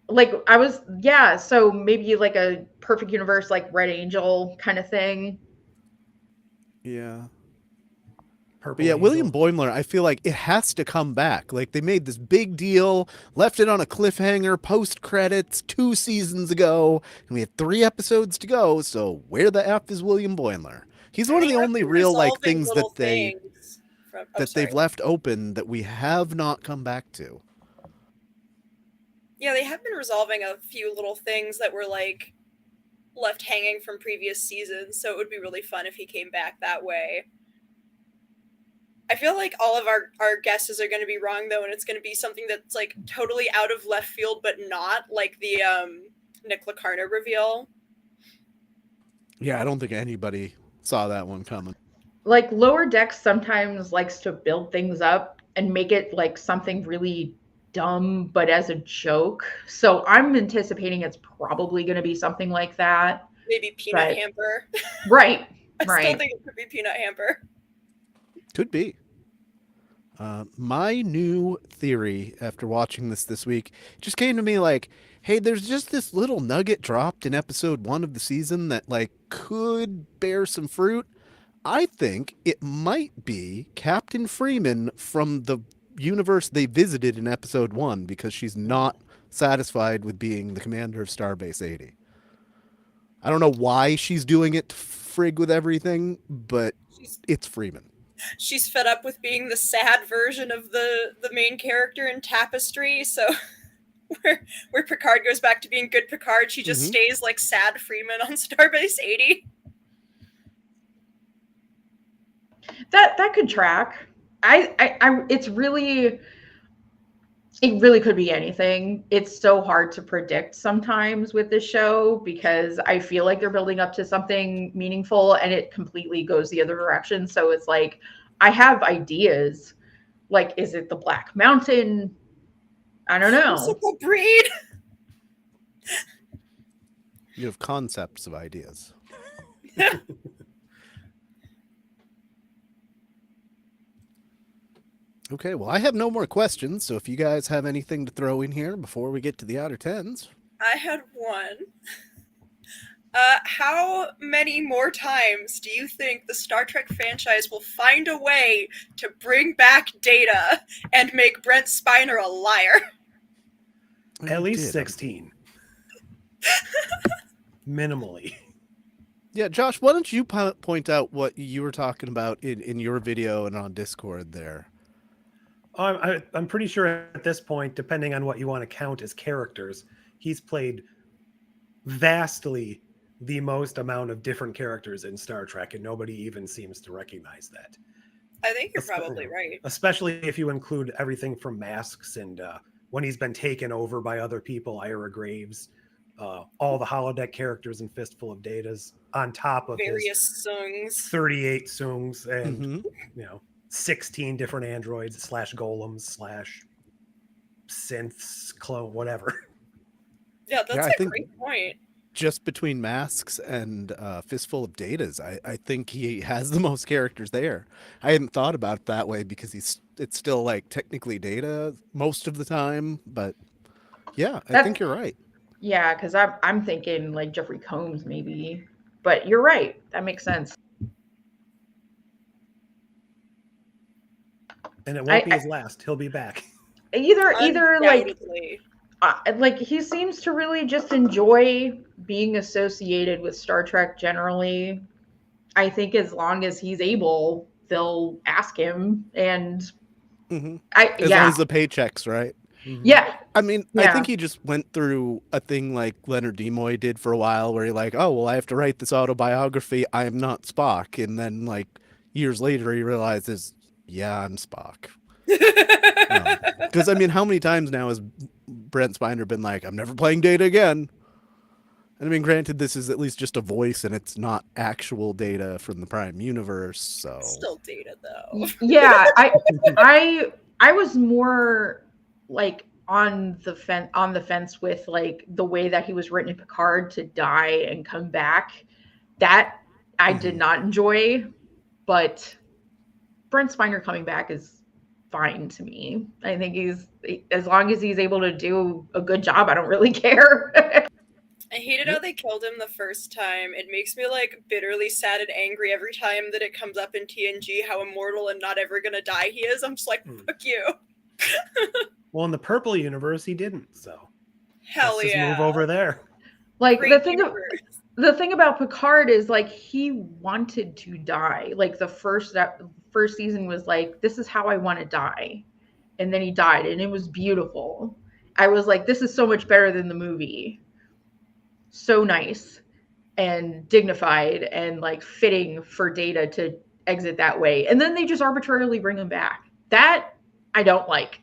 like so maybe like a perfect universe, like Red Angel kind of thing. Yeah. Purple But yeah, Angel. William Boimler, I feel like it has to come back. Like, they made this big deal, left it on a cliffhanger, post-credits 2 seasons ago, and we had 3 episodes to go, so where the F is William Boimler? He's one of the only real, like, things that they've left open that we have not come back to. Yeah, they have been resolving a few little things that were, like, left hanging from previous seasons, so it would be really fun if he came back that way. I feel like all of our guesses are going to be wrong, though, and it's going to be something that's, like, totally out of left field, but not, like the Nick Lacarna reveal. Yeah, I don't think anybody saw that one coming. Like, Lower Decks sometimes likes to build things up and make it like something really dumb, but as a joke. So I'm anticipating it's probably going to be something like that. Maybe Peanut Hamper. Right. I still think it could be Peanut Hamper. Could be. My new theory after watching this week just came to me like, hey, there's just this little nugget dropped in episode 1 of the season that like could bear some fruit. I think it might be Captain Freeman from the universe they visited in episode 1 because she's not satisfied with being the commander of Starbase 80. I don't know why she's doing it to frig with everything, but it's Freeman. She's fed up with being the sad version of the main character in Tapestry, so where Picard goes back to being good Picard, she just stays like sad Freeman on Starbase 80. That could track. It really could be anything. It's so hard to predict sometimes with this show because I feel like they're building up to something meaningful and it completely goes the other direction. So it's like, I have ideas. Like, is it the Black Mountain? I don't know. Musical breed. You have concepts of ideas. Okay, well, I have no more questions, so if you guys have anything to throw in here before we get to the outer tens. I had one. How many more times do you think the Star Trek franchise will find a way to bring back Data and make Brent Spiner a liar? At least 16. Minimally. Yeah, Josh, why don't you point out what you were talking about in your video and on Discord there? I'm pretty sure at this point, depending on what you want to count as characters, he's played vastly the most amount of different characters in Star Trek, and nobody even seems to recognize that. I think you're probably right. Especially if you include everything from Masks and when he's been taken over by other people, Ira Graves, all the holodeck characters in Fistful of Datas, on top of various Sungs, 38 Sungs, and 16 different androids / golems / synths, clone, whatever. Yeah, that's a great point. Just between Masks and Fistful of Datas, I think he has the most characters there. I hadn't thought about it that way because it's still like technically Data most of the time, but yeah, I think you're right. Yeah, because I'm thinking like Jeffrey Combs maybe, but you're right. That makes sense. And it won't be his last. He'll be back. Either like he seems to really just enjoy being associated with Star Trek generally. I think as long as he's able, they'll ask him, and as long as the paychecks, right? Yeah. I mean, I Yeah. think he just went through a thing like Leonard Nimoy did for a while, where he like, oh well, I have to write this autobiography. I am not Spock, and then like years later, he realizes, yeah, I'm Spock. Because I mean, how many times now has Brent Spiner been like, I'm never playing Data again? And I mean, granted, this is at least just a voice, and it's not actual Data from the Prime universe. So Still Data though. Yeah, I was more like on the fence with like the way that he was written in Picard to die and come back. That I did not enjoy, but Brent Spiner coming back is fine to me. I think as long as he's able to do a good job, I don't really care. I hated how they killed him the first time. It makes me like bitterly sad and angry every time that it comes up in TNG how immortal and not ever gonna die he is. I'm just like, fuck you. Well, in the purple universe, he didn't. So Hell let's just yeah. move over there. Like Great the thing about Picard is like he wanted to die. Like the first season was like, this is how I want to die, and then he died, and it was beautiful. I was like, this is so much better than the movie. So nice and dignified and like fitting for Data to exit that way, and then they just arbitrarily bring him back. That I don't like.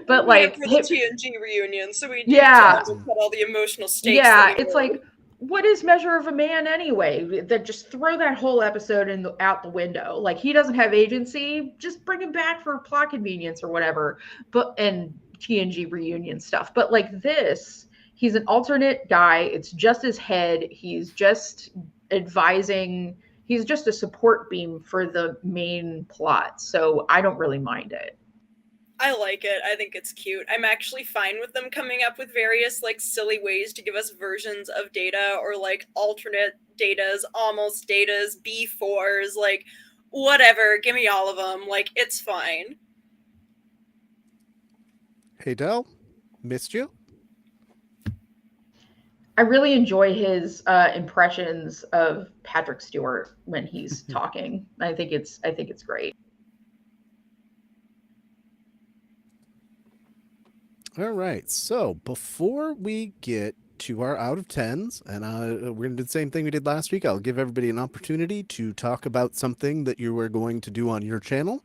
But like for the TNG reunion, so we yeah, put all the emotional stakes. yeah, it's like, what is Measure of a Man anyway? That just throw that whole episode out the window. Like he doesn't have agency. Just bring him back for plot convenience or whatever. And TNG reunion stuff. But like this, he's an alternate guy. It's just his head. He's just advising. He's just a support beam for the main plot. So I don't really mind it. I like it. I think it's cute. I'm actually fine with them coming up with various like silly ways to give us versions of Data or like alternate Datas, almost Datas, B4s, like whatever. Give me all of them. Like it's fine. hey Del, missed you. I really enjoy his impressions of Patrick Stewart when he's talking. I think it's great. All right. So before we get to our out of 10s, and we're going to do the same thing we did last week, I'll give everybody an opportunity to talk about something that you were going to do on your channel.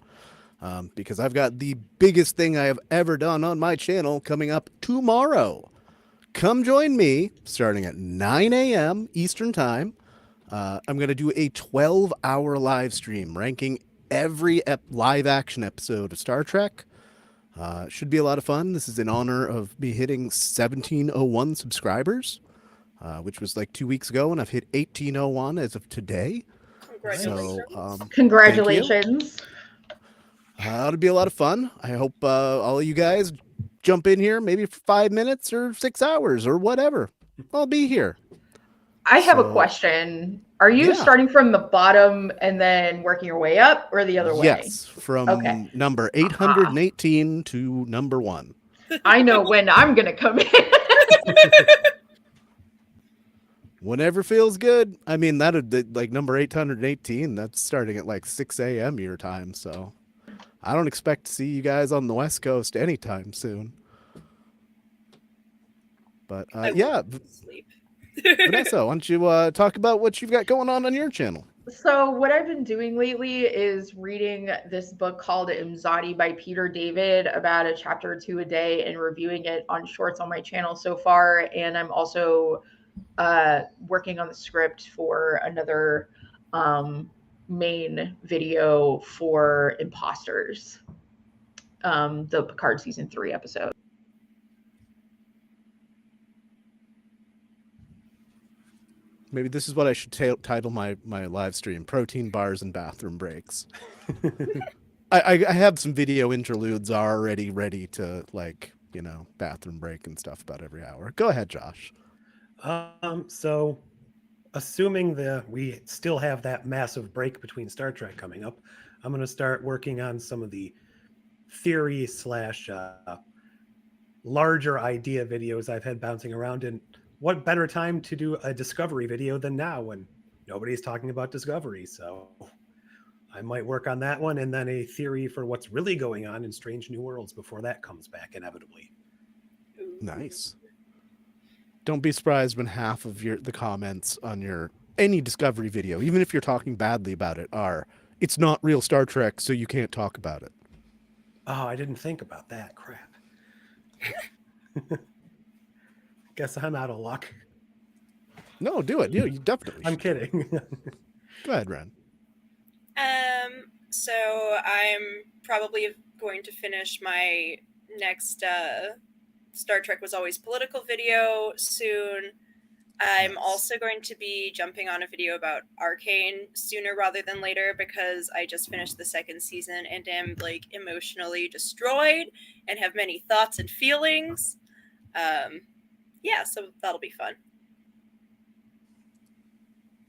Because I've got the biggest thing I have ever done on my channel coming up tomorrow. Come join me starting at 9 a.m. Eastern Time. I'm going to do a 12-hour live stream ranking every live action episode of Star Trek. Should be a lot of fun. This is in honor of me hitting 1701 subscribers, which was like 2 weeks ago, and I've hit 1801 as of today. Congratulations. So, Congratulations. It'll be a lot of fun. I hope all of you guys jump in here maybe for 5 minutes or 6 hours or whatever. I'll be here. I have a question. Are you starting from the bottom and then working your way up, or the other way? Yes, from number 818 to number 1. I know when I'm going to come in. Whenever feels good. I mean, like number 818, that's starting at like 6 a.m. your time, so I don't expect to see you guys on the West Coast anytime soon. But yeah, Sleep. Vanessa, why don't you talk about what you've got going on your channel? So what I've been doing lately is reading this book called Imzadi by Peter David, about a chapter or two a day, and reviewing it on shorts on my channel so far. And I'm also working on the script for another main video for Imposters, the Picard season 3 episode. Maybe this is what I should title my live stream: Protein Bars and Bathroom Breaks. I have some video interludes already ready to, like, you know, bathroom break and stuff about every hour. Go ahead, Josh. So assuming we still have that massive break between Star Trek coming up, I'm going to start working on some of the theory / larger idea videos I've had bouncing around. And what better time to do a Discovery video than now when nobody's talking about Discovery? So I might work on that one, and then a theory for what's really going on in Strange New Worlds before that comes back inevitably. Nice. Don't be surprised when half of the comments on your any Discovery video, even if you're talking badly about it, are it's not real Star Trek, so you can't talk about it. Oh, I didn't think about that. Crap. Guess I'm out of luck. No, do it. You definitely I'm should. kidding. Go ahead, Ren. So I'm probably going to finish my next Star Trek Was Always Political video soon. I'm Nice. also going to be jumping on a video about Arcane sooner rather than later because I just finished the second season and am like emotionally destroyed and have many thoughts and feelings. Yeah, so that'll be fun.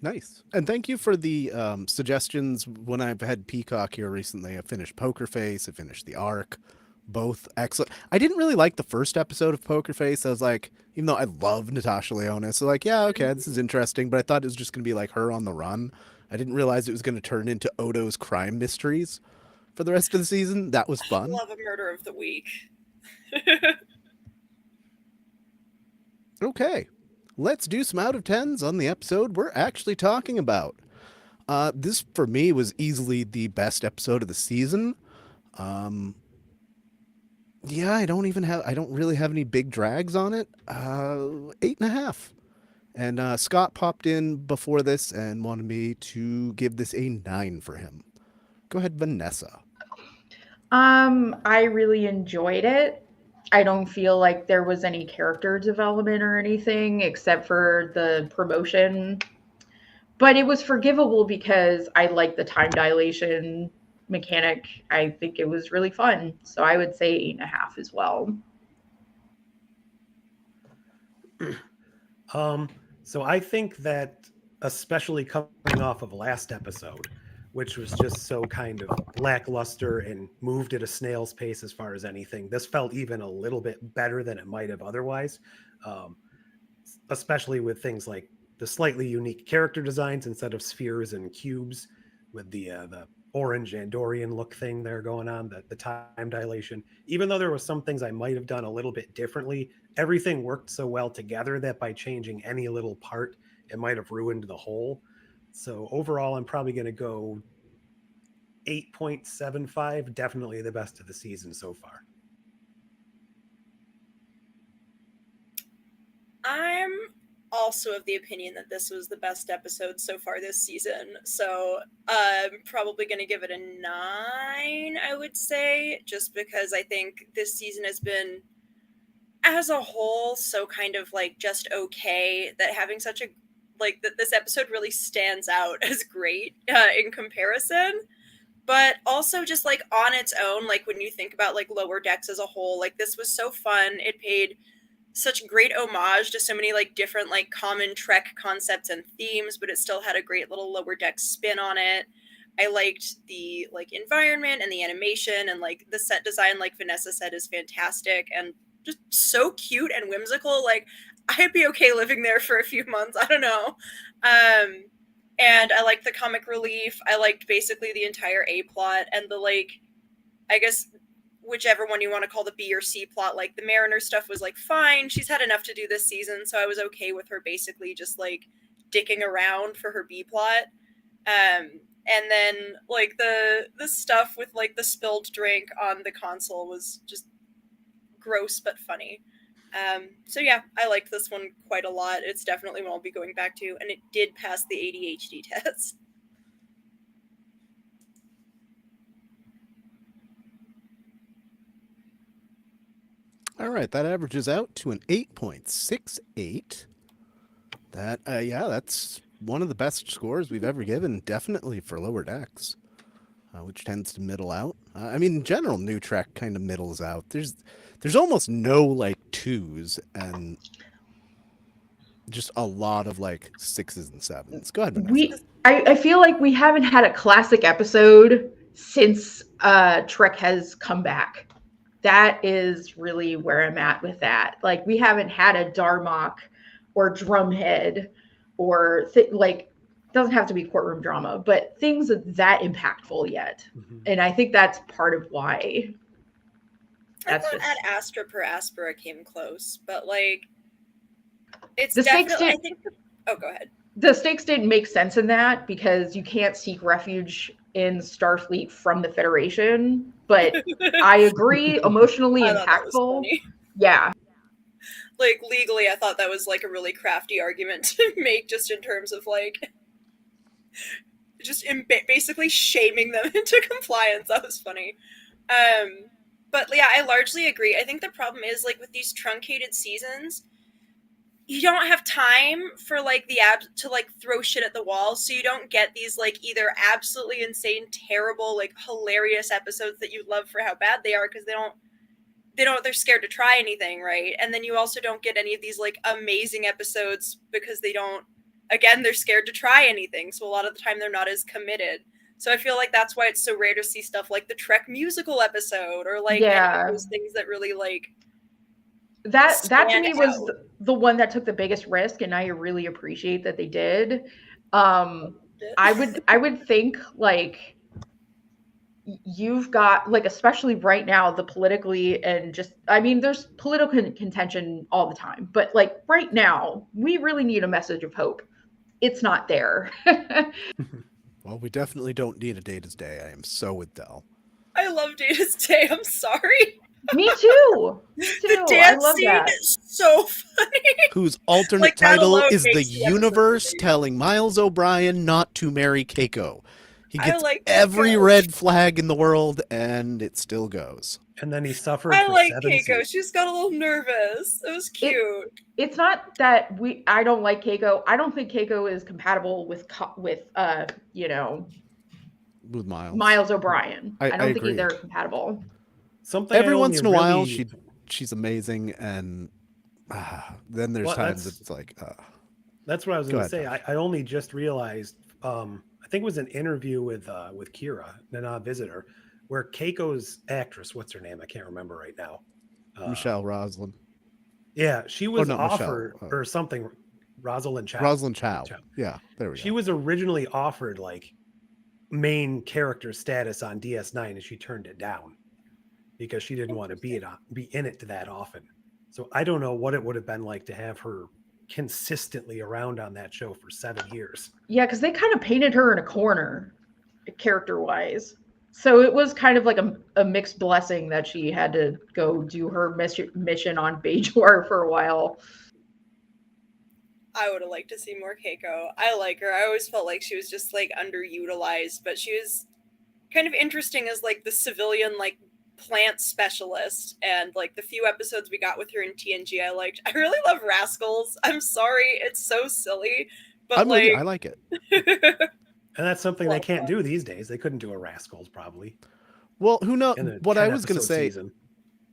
Nice. And thank you for the suggestions. When I've had Peacock here recently, I finished Poker Face, I finished The Ark. Both excellent. I didn't really like the first episode of Poker Face. I was like, even though I love Natasha Lyonne, so like, yeah, okay, this is interesting, but I thought it was just going to be like her on the run. I didn't realize it was going to turn into Odo's crime mysteries for the rest of the season. That was fun. Love a murder of the week. Okay, let's do some out of 10s on the episode we're actually talking about. This, for me, was easily the best episode of the season. Yeah, I don't really have any big drags on it. 8.5. And Scott popped in before this and wanted me to give this a 9 for him. Go ahead, Vanessa. I really enjoyed it. I don't feel like there was any character development or anything except for the promotion. But it was forgivable because I like the time dilation mechanic. I think it was really fun. So I would say 8.5 as well. So I think that, especially coming off of last episode, which was just so kind of lackluster and moved at a snail's pace as far as anything, this felt even a little bit better than it might have otherwise, especially with things like the slightly unique character designs instead of spheres and cubes, with the orange Andorian look thing there going on, the time dilation. Even though there was some things I might have done a little bit differently, everything worked so well together that by changing any little part, it might have ruined the whole. So overall, I'm probably going to go 8.75, definitely the best of the season so far. I'm also of the opinion that this was the best episode so far this season. So I'm probably going to give it a 9, I would say, just because I think this season has been, as a whole, so kind of like just okay, that having such a, like, that this episode really stands out as great in comparison. But also just like on its own, like when you think about like Lower Decks as a whole, like this was so fun. It paid such great homage to so many like different like common Trek concepts and themes, but it still had a great little Lower Decks spin on it. I liked the like environment and the animation, and like the set design, like Vanessa said, is fantastic and just so cute and whimsical. Like I'd be okay living there for a few months. I don't know. And I liked the comic relief. I liked basically the entire A plot and the like, I guess whichever one you want to call the B or C plot. Like the Mariner stuff was like fine. She's had enough to do this season, so I was okay with her basically just like dicking around for her B plot. And then like the stuff with like the spilled drink on the console was just gross but funny. So yeah, I liked this one quite a lot. It's definitely one I'll be going back to, and it did pass the ADHD test. All right, that averages out to an 8.68. That, yeah, that's one of the best scores we've ever given, definitely for Lower Decks, which tends to middle out. I mean, in general, New Trek kind of middles out. There's almost no like 2s and just a lot of like 6s and 7s. Go ahead, Vanessa. I feel like we haven't had a classic episode since Trek has come back. That is really where I'm at with that. Like we haven't had a Darmok or Drumhead or like doesn't have to be courtroom drama, but things that impactful yet. Mhm. And I think that's part of why. I That's thought just Ad Astra per Aspera came close, but like it's The stakes definitely. I did- think. Oh, go ahead. the stakes didn't make sense in that because you can't seek refuge in Starfleet from the Federation. But I agree, emotionally I thought that was impactful. funny. Yeah. Like legally, I thought that was like a really crafty argument to make, just in terms of like, basically shaming them into compliance. That was funny. But yeah, I largely agree. I think the problem is like with these truncated seasons, you don't have time for like the abs to like throw shit at the wall, so you don't get these like either absolutely insane, terrible, like hilarious episodes that you love for how bad they are because they're scared to try anything, right? And then you also don't get any of these like amazing episodes because they're scared to try anything. So a lot of the time they're not as committed. So I feel like that's why it's so rare to see stuff like the Trek musical episode or like any of those things that really like That to stand me was out. the one that took the biggest risk, and I really appreciate that they did. I would think like you've got like, especially right now, the politically and just, I mean, there's political contention all the time, but like right now, we really need a message of hope. It's not there. Well, we definitely don't need a Data's Day. I am so with Del. I love Data's Day. I'm sorry. Me too. Me too. The I dance love scene that. is so funny. Whose alternate Like, that title alone is The makes the episode Universe amazing. Telling Miles O'Brien Not to Marry Keiko. He I gets like every Keiko. red flag in the world, and it still goes. And then he suffered I for like 7 Keiko. seasons. She just got a little nervous. It was cute. It's not that I don't like Keiko. I don't think Keiko is compatible with With Miles. Miles O'Brien. I don't think agree. they're compatible. Something Every I once in a only while, really- she's amazing, and then there's Well, times that's- it's like, That's what I was Go going to ahead, say. I only just realized. I think it was an interview with Kira, Nana Visitor, where Keiko's actress, what's her name? I can't remember right now. Michelle Roslin. Yeah, she was not Michelle, offered or something. Rosalind Chow. Rosalind Chow. Yeah, there we She go. was originally offered like main character status on DS9, and she turned it down because she didn't want to be in it that often. So I don't know what it would have been like to have her consistently around on that show for 7 years. Yeah, because they kind of painted her in a corner, character-wise. So it was kind of like a mixed blessing that she had to go do her mission on Bajor for a while. I would have liked to see more Keiko. I like her. I always felt like she was just like underutilized, but she was kind of interesting as like the civilian like plant specialist, and like the few episodes we got with her in TNG I liked. I really love Rascals. I'm sorry, it's so silly, but I'm with like you. I like it. And that's something they Well, can't do these days. They couldn't do a Rascals probably. Well, who knows? In a What I was going to 10-episode say season.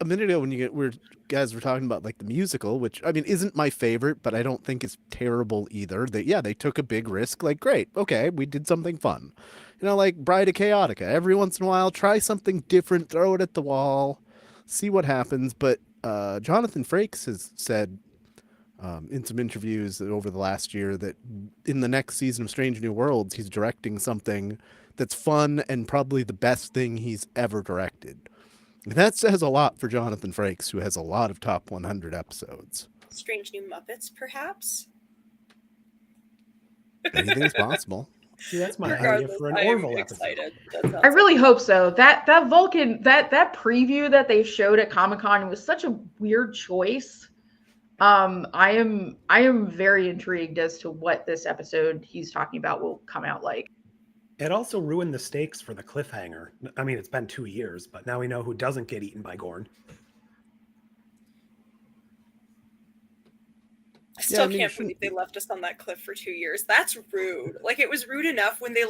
a minute ago when guys were talking about like the musical, which I mean isn't my favorite, but I don't think it's terrible either. They took a big risk. Like, great, okay, we did something fun. Like Bride of Chaotica. Every once in a while, try something different, throw it at the wall, see what happens. But Jonathan Frakes has said in some interviews over the last year that in the next season of Strange New Worlds, he's directing something that's fun and probably the best thing he's ever directed. And that says a lot for Jonathan Frakes, who has a lot of top 100 episodes. Strange New Muppets, perhaps. Anything's possible. See, that's my idea Regardless, for an I am Orville excited. episode. I really hope so. That Vulcan, that preview that they showed at Comic-Con was such a weird choice. I am very intrigued as to what this episode he's talking about will come out like. It also ruined the stakes for the cliffhanger. I mean, it's been 2 years, but now we know who doesn't get eaten by Gorn. I still mean, can't believe they left us on that cliff for 2 years. That's rude. Like, it was rude enough when they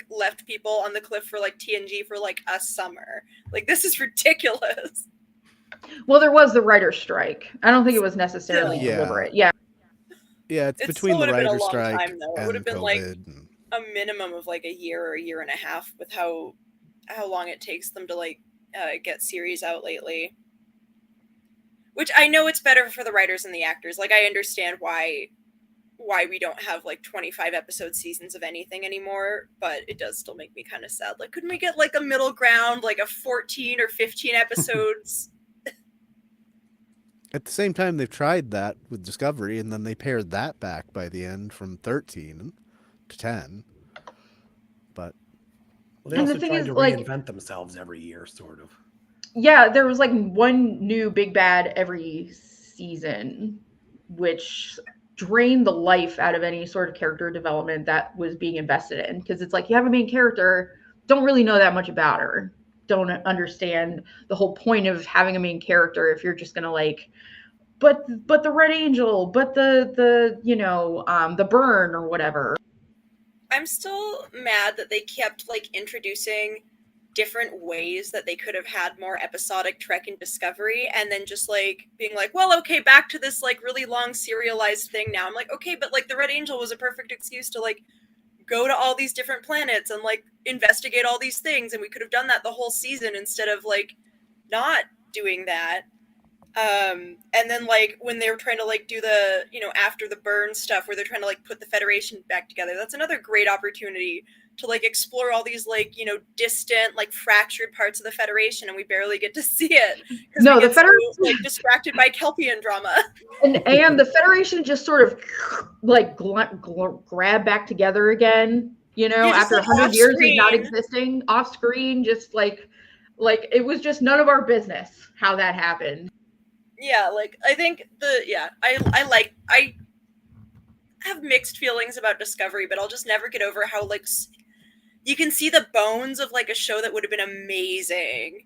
left people on the cliff for like TNG for like a summer. Like, this is ridiculous. Well, there was the writer's strike. I don't think it was necessarily Yeah. deliberate. Yeah. Yeah, it's It between still the would've been a writer's long strike time, though. It and would've been, COVID. like, and- A minimum of like a year or a year and a half with how long it takes them to like get series out lately. Which I know it's better for the writers and the actors. Like, I understand why why we don't have like 25 episode seasons of anything anymore, but it does still make me kind of sad. Like, couldn't we get like a middle ground, like a 14 or 15 episodes? At the same time, they've tried that with Discovery, and then they pared that back by the end from 13 to 10. But Well, they And the also thing tried is, to like- reinvent themselves every year, sort of. Yeah, there was like one new big bad every season, which drained the life out of any sort of character development that was being invested in. Because it's like you have a main character, don't really know that much about her, don't understand the whole point of having a main character if you're just gonna like, but the Red Angel, but the the burn or whatever. I'm still mad that they kept like introducing different ways that they could have had more episodic Trek and Discovery, and then just like being like, well, okay, back to this like really long serialized thing now. I'm like, okay, but like the Red Angel was a perfect excuse to like go to all these different planets and like investigate all these things, and we could have done that the whole season instead of like not doing that. And then like when they were trying to like do the, after the burn stuff where they're trying to like put the Federation back together, that's another great opportunity to like explore all these like, distant, like fractured parts of the Federation, and we barely get to see it. No, we the get so, Federation, like distracted by Kelpian drama. and the Federation just sort of like grab back together again, Yeah, just, after like, 100 years of not off-screen. existing, off screen, just like it was just none of our business how that happened. Yeah, like I think I have mixed feelings about Discovery, but I'll just never get over how like you can see the bones of like a show that would have been amazing.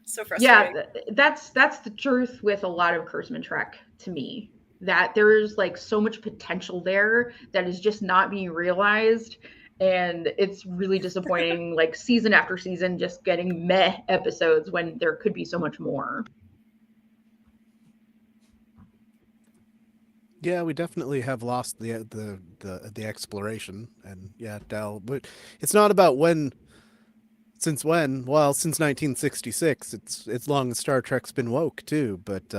So frustrating. Yeah, that's the truth with a lot of Kurtzman Trek to me. That there's like so much potential there that is just not being realized, and it's really disappointing. Like season after season, just getting meh episodes when there could be so much more. yeah, we definitely have lost the exploration, and yeah, Del. But it's not about when. Since when? Well, since 1966. It's long as Star Trek's been woke too. But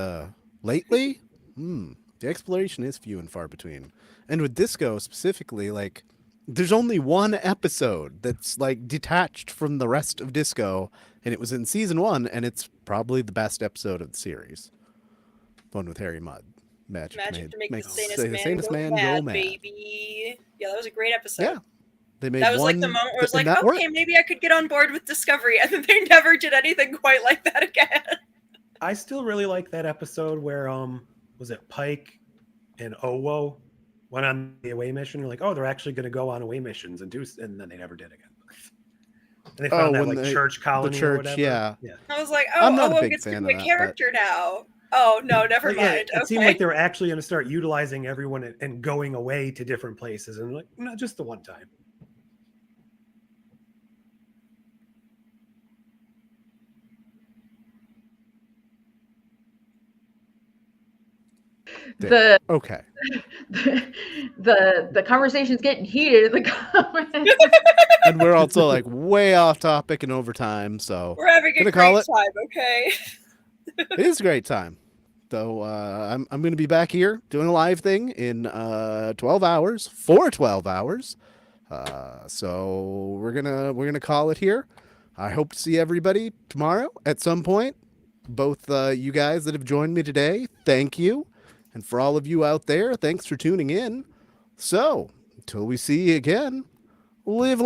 lately, the exploration is few and far between. And with Disco specifically, like, there's only one episode that's like detached from the rest of Disco, and it was in season 1, and it's probably the best episode of the series. One with Harry Mudd. Magic to make the sanest sanest man go go mad, baby. Yeah, that was a great episode. Yeah. They made That was one, like the moment where I was and like, that okay, worked. maybe I could get on board with Discovery, and then they never did anything quite like that again. I still really like that episode where was it Pike and Owo went on the away mission. You're like, oh, they're actually going to go on away missions and then they never did again. And they found that when like church colony the or church, whatever. yeah. I was like, I'm not a Owo big gets to fan be of a that, character now. Oh no, never Like, yeah, mind. it seemed like they were actually going to start utilizing everyone and going away to different places, and like, not just the one time. Okay. The conversation's getting heated in the comments. And we're also like way off topic and over time, so We're having a Gonna great call it. time, okay? it is a great time. So I'm going to be back here doing a live thing in 12 hours for 12 hours. So we're gonna call it here. I hope to see everybody tomorrow at some point. Both you guys that have joined me today, thank you. And for all of you out there, thanks for tuning in. So, until we see you again, live